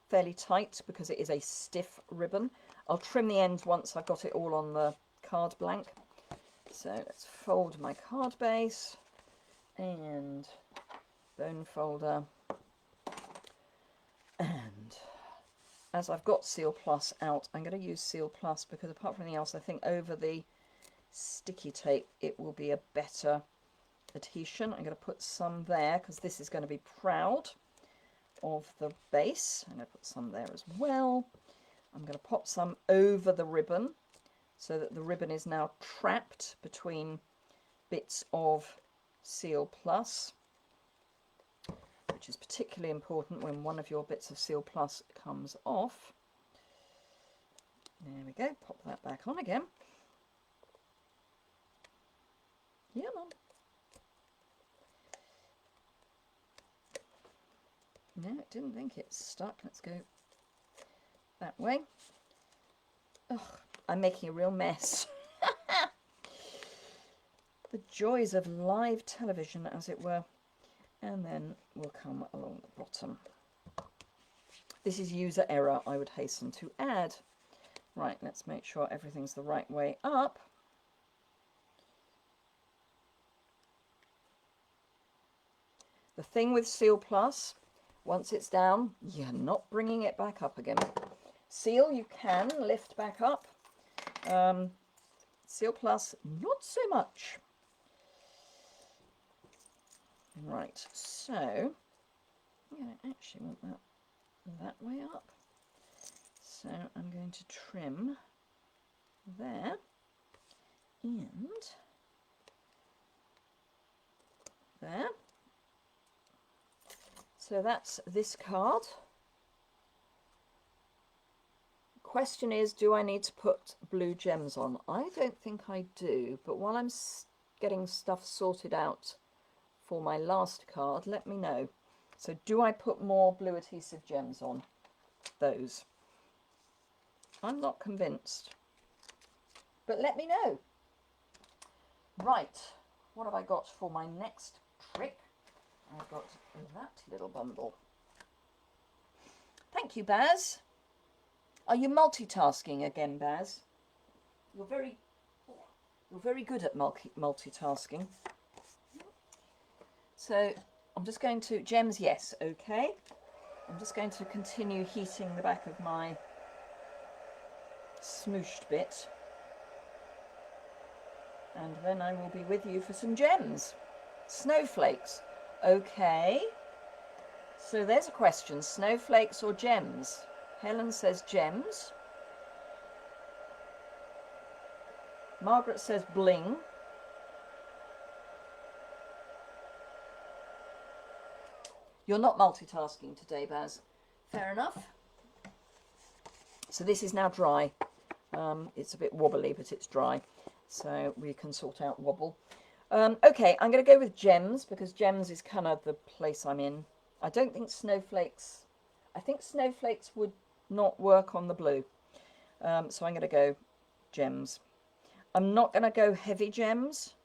fairly tight because it is a stiff ribbon. I'll trim the ends once I've got it all on the card blank. So let's fold my card base and bone folder, and as I've got Seal Plus out, I'm going to use Seal Plus because apart from anything else, I think over the sticky tape it will be a better adhesion. I'm going to put some there because this is going to be proud of the base. I'm going to put some there as well. I'm going to pop some over the ribbon so that the ribbon is now trapped between bits of Seal Plus, which is particularly important when one of your bits of Seal Plus comes off. There we go, pop that back on again. Yeah, Mum. No, it didn't think it stuck. Let's go that way. Ugh, I'm making a real mess. The joys of live television, as it were. And then we'll come along the bottom. This is user error, I would hasten to add. Right, let's make sure everything's the right way up. The thing with Seal Plus, once it's down, you're not bringing it back up again. Seal you can lift back up. Seal Plus, not so much. Right, so I actually want that way up. So I'm going to trim there and there. So that's this card. Question is, do I need to put blue gems on? I don't think I do, but while I'm getting stuff sorted out for my last card, let me know. So do I put more blue adhesive gems on those? I'm not convinced, but let me know. Right, what have I got for my next trick? I've got that little bundle. Thank you, Baz. Are you multitasking again, Baz? You're very good at multitasking. So I'm just going to, gems, yes, okay. I'm just going to continue heating the back of my smooshed bit. And then I will be with you for some gems. Snowflakes. Okay, so there's a question, snowflakes or gems? Helen says gems. Margaret says bling. You're not multitasking today, Baz. Fair enough. So this is now dry. It's a bit wobbly, but it's dry. So we can sort out wobble. Okay, I'm going to go with gems because gems is kind of the place I'm in. I don't think snowflakes... I think snowflakes would not work on the blue. So I'm going to go gems. I'm not going to go heavy gems.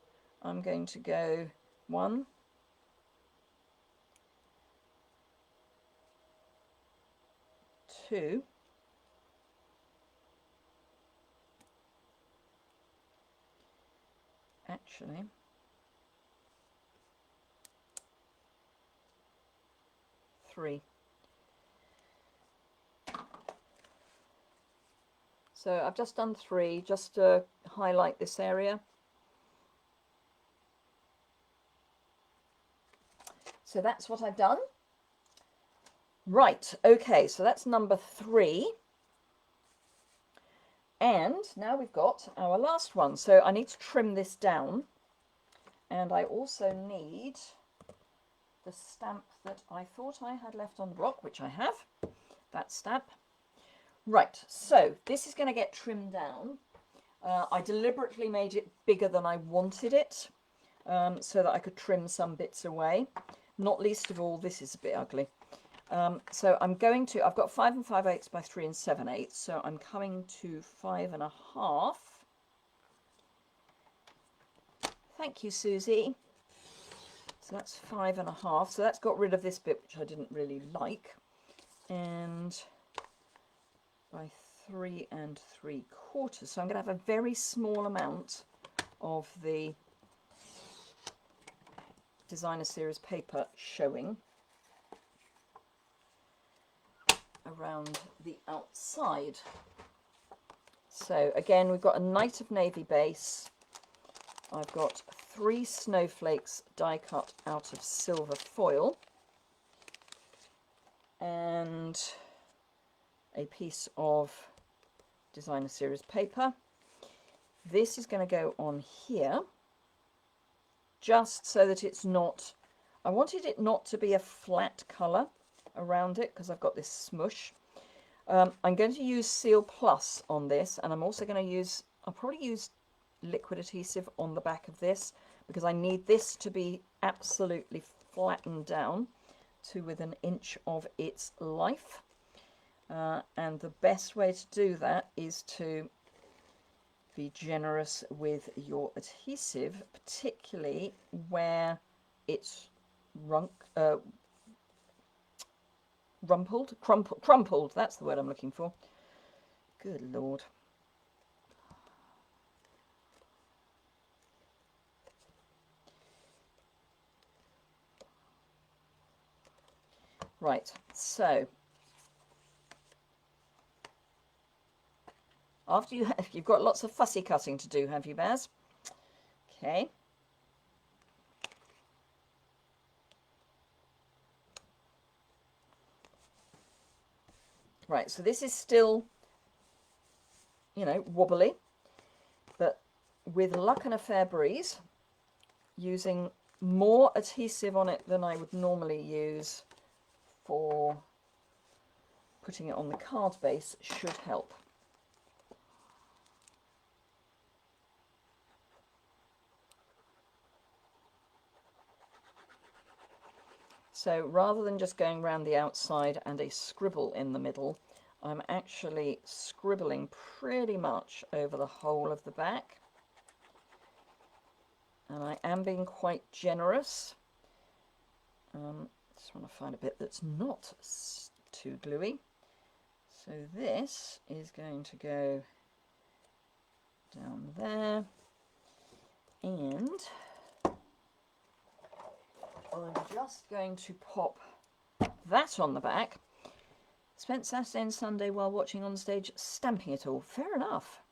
I'm going to go 1, 2, actually, 3. So I've just done 3 just to highlight this area. So that's what I've done. Right, okay, so that's number 3. And now we've got our last one. So I need to trim this down. And I also need the stamp that I thought I had left on the block, which I have. That stamp. Right, so this is going to get trimmed down. I deliberately made it bigger than I wanted it, so that I could trim some bits away. Not least of all, this is a bit ugly. So I'm going to, I've got 5 5/8 by 3 7/8, so I'm coming to 5 1/2. Thank you, Susie. So that's 5 1/2. So that's got rid of this bit, which I didn't really like. And by 3 3/4. So I'm going to have a very small amount of the designer series paper showing around the outside. So again, we've got a Night of Navy base. I've got 3 snowflakes die cut out of silver foil and a piece of designer series paper. This is going to go on here just so that it's not, I wanted it not to be a flat colour around it because I've got this smush. I'm going to use Seal Plus on this, and I'm also going to use, I'll probably use liquid adhesive on the back of this because I need this to be absolutely flattened down to within 1 inch of its life. And the best way to do that is to be generous with your adhesive, particularly where it's crumpled, that's the word I'm looking for. Good Lord. Right, so after you've got lots of fussy cutting to do, have you, Baz? Okay. Right, so this is still, you know, wobbly, but with luck and a fair breeze, using more adhesive on it than I would normally use for putting it on the card base should help. So rather than just going around the outside and a scribble in the middle, I'm actually scribbling pretty much over the whole of the back. And I am being quite generous. Just want to find a bit that's not too gluey. So this is going to go down there, and I'm just going to pop that on the back. Spent Saturday and Sunday while watching on stage, stamping it all. Fair enough.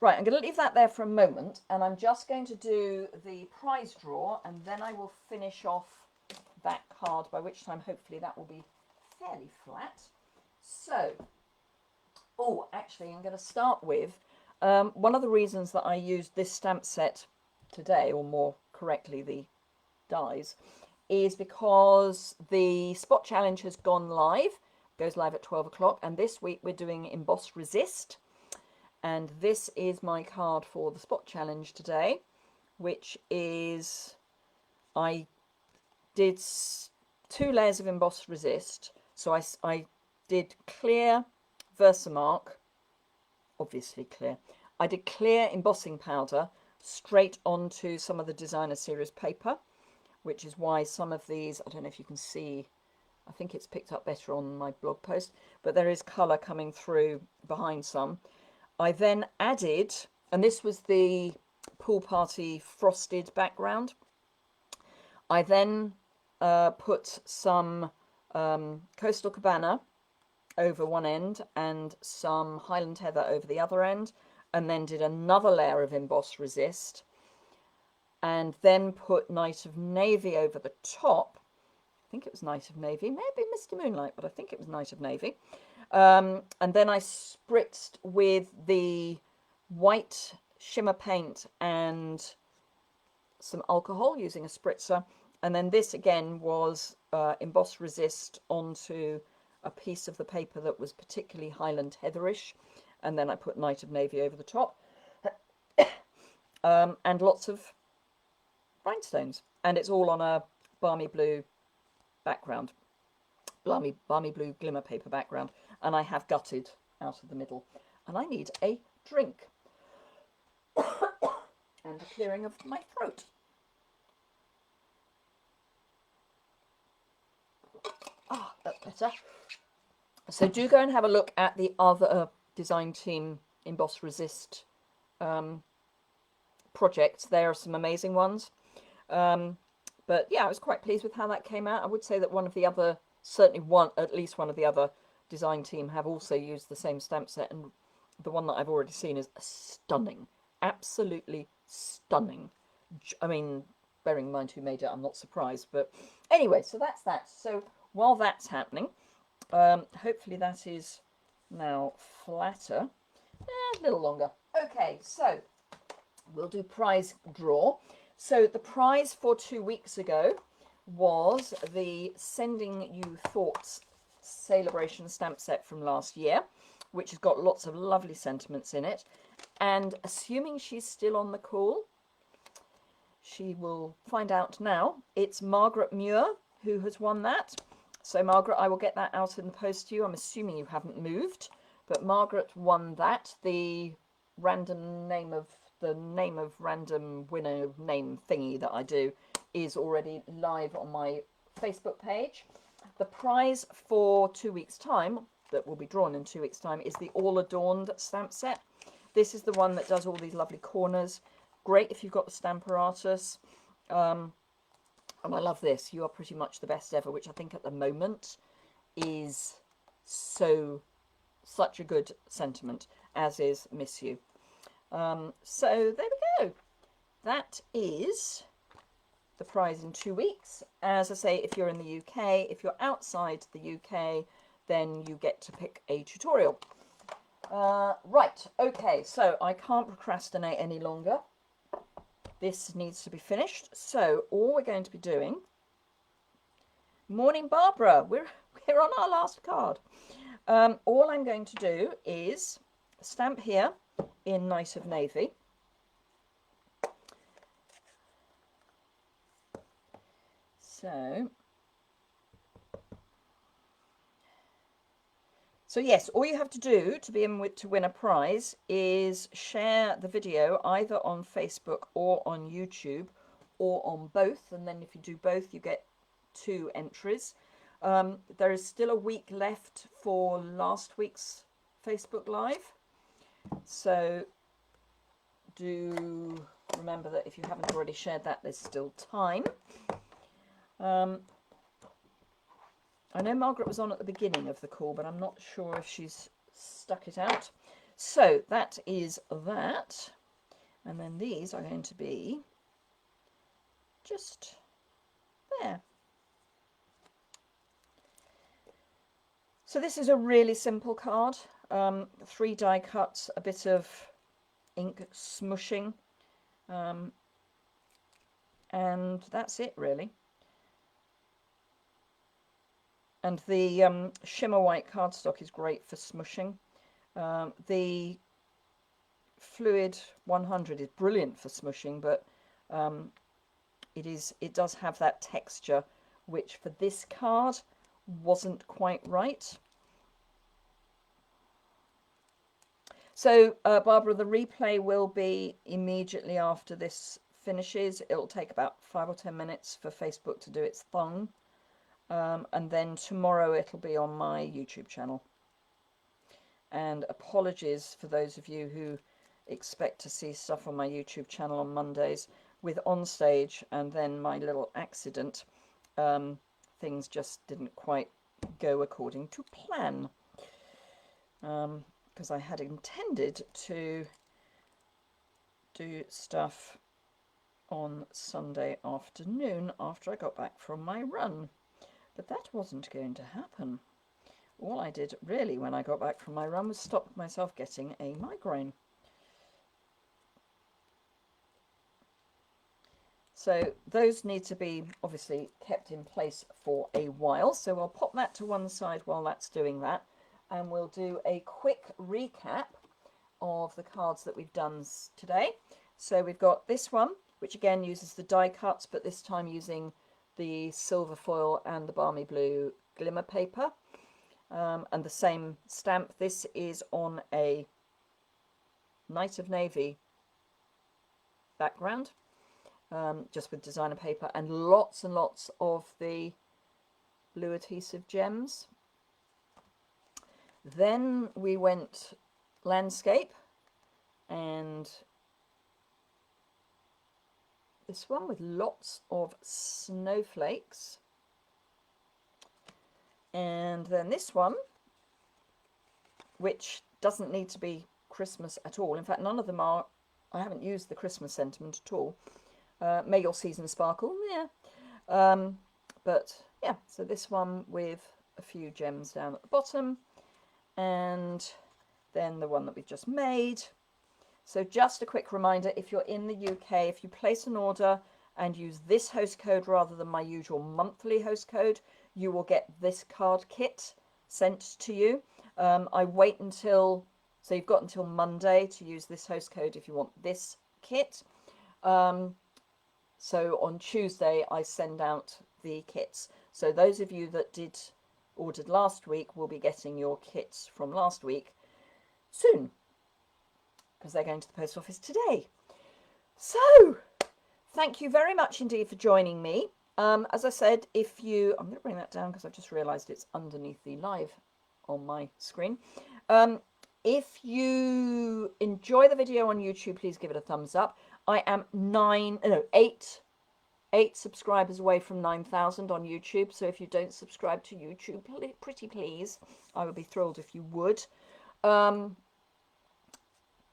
Right, I'm going to leave that there for a moment, and I'm just going to do the prize draw, and then I will finish off that card, by which time hopefully that will be fairly flat. So, oh, actually I'm going to start with one of the reasons that I used this stamp set today, or more correctly the dies, is because the spot challenge has gone live, goes live at 12 o'clock, and this week we're doing Emboss Resist, and this is my card for the spot challenge today, which is, I did 2 layers of Emboss Resist, so I did clear Versamark, obviously clear, I did clear embossing powder straight onto some of the designer series paper, which is why some of these, I don't know if you can see, I think it's picked up better on my blog post, but there is colour coming through behind some. I then added, and this was the pool party frosted background, I then put some Coastal Cabana over one end and some Highland Heather over the other end, and then did another layer of Emboss Resist, and then put Night of Navy over the top. I think it was Night of Navy, maybe Misty Moonlight, but I think it was Night of Navy. And then I spritzed with the white shimmer paint and some alcohol using a spritzer. And then this again was Emboss Resist onto a piece of the paper that was particularly Highland Heatherish. And then I put Night of Navy over the top. And lots of rhinestones, and it's all on a balmy blue background, balmy blue glimmer paper background, and I have gutted out of the middle, and I need a drink and a clearing of my throat. Ah, that's better. So do go and have a look at the other design team Emboss Resist projects. There are some amazing ones. But yeah, I was quite pleased with how that came out. I would say that one of the other, certainly at least one of the other design team have also used the same stamp set, and the one that I've already seen is stunning, absolutely stunning. I mean, bearing in mind who made it, I'm not surprised, but anyway, so that's that. So while that's happening, hopefully that is now flatter, a little longer. Okay, so we'll do prize draw. So the prize for 2 weeks ago was the Sending You Thoughts Celebration stamp set from last year, which has got lots of lovely sentiments in it. And assuming she's still on the call, she will find out now. It's Margaret Muir who has won that. So Margaret, I will get that out in the post to you. I'm assuming you haven't moved, but Margaret won that. The name of random winner name thingy that I do is already live on my Facebook page. The prize for 2 weeks' time, that will be drawn in 2 weeks' time, is the All Adorned stamp set. This is the one that does all these lovely corners. Great if you've got the Stamparatus. And I love this. You Are Pretty Much the Best Ever, which I think at the moment is such a good sentiment, as is Miss You. So there we go. That is the prize in 2 weeks. As I say, if you're in the UK, if you're outside the UK, then you get to pick a tutorial. Right, okay, so I can't procrastinate any longer. This needs to be finished. So all we're going to be doing, morning Barbara, we're on our last card. All I'm going to do is stamp here in Night of Navy. So yes, all you have to do to win a prize is share the video either on Facebook or on YouTube or on both, and then if you do both you get 2 entries. There is still a week left for last week's Facebook Live, so do remember that if you haven't already shared that, there's still time. I know Margaret was on at the beginning of the call, but I'm not sure if she's stuck it out. So that is that. And then these are going to be just there. So this is a really simple card. 3 die cuts, a bit of ink smushing, and that's it really. And the shimmer white cardstock is great for smushing. The fluid 100 is brilliant for smushing, but it does have that texture which for this card wasn't quite right. So Barbara, the replay will be immediately after this finishes. It'll take about 5 or 10 minutes for Facebook to do its thing, and then tomorrow it'll be on my YouTube channel. And apologies for those of you who expect to see stuff on my YouTube channel on Mondays. With Onstage and then my little accident, things just didn't quite go according to plan, because I had intended to do stuff on Sunday afternoon after I got back from my run, but that wasn't going to happen. All I did really when I got back from my run was stop myself getting a migraine. So those need to be obviously kept in place for a while. So I'll pop that to one side while that's doing that. And we'll do a quick recap of the cards that we've done today. So we've got this one, which again uses the die cuts, but this time using the silver foil and the balmy blue glimmer paper. And the same stamp. This is on a Night of Navy background. Just with designer paper and lots of the blue adhesive gems. Then we went landscape, and this one with lots of snowflakes. And then this one, which doesn't need to be Christmas at all. In fact, none of them are. I haven't used the Christmas sentiment at all. May your season sparkle, yeah. But yeah, so this one with a few gems down at the bottom, and then the one that we've just made. So just a quick reminder, if you're in the UK, if you place an order and use this host code rather than my usual monthly host code, you will get this card kit sent to you. I wait until, so you've got until Monday to use this host code if you want this kit. So on Tuesday, I send out the kits. So those of you that ordered last week will be getting your kits from last week soon, because they're going to the post office today. So thank you very much indeed for joining me. As I said, I'm going to bring that down because I've just realised it's underneath the live on my screen. If you enjoy the video on YouTube, please give it a thumbs up. I am 8 subscribers away from 9,000 on YouTube. So if you don't subscribe to YouTube, pretty please, I would be thrilled if you would. Do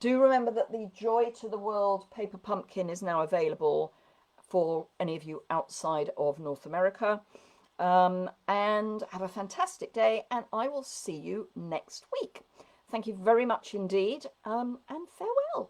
remember that the Joy to the World paper pumpkin is now available for any of you outside of North America. And have a fantastic day, and I will see you next week. Thank you very much indeed, and farewell.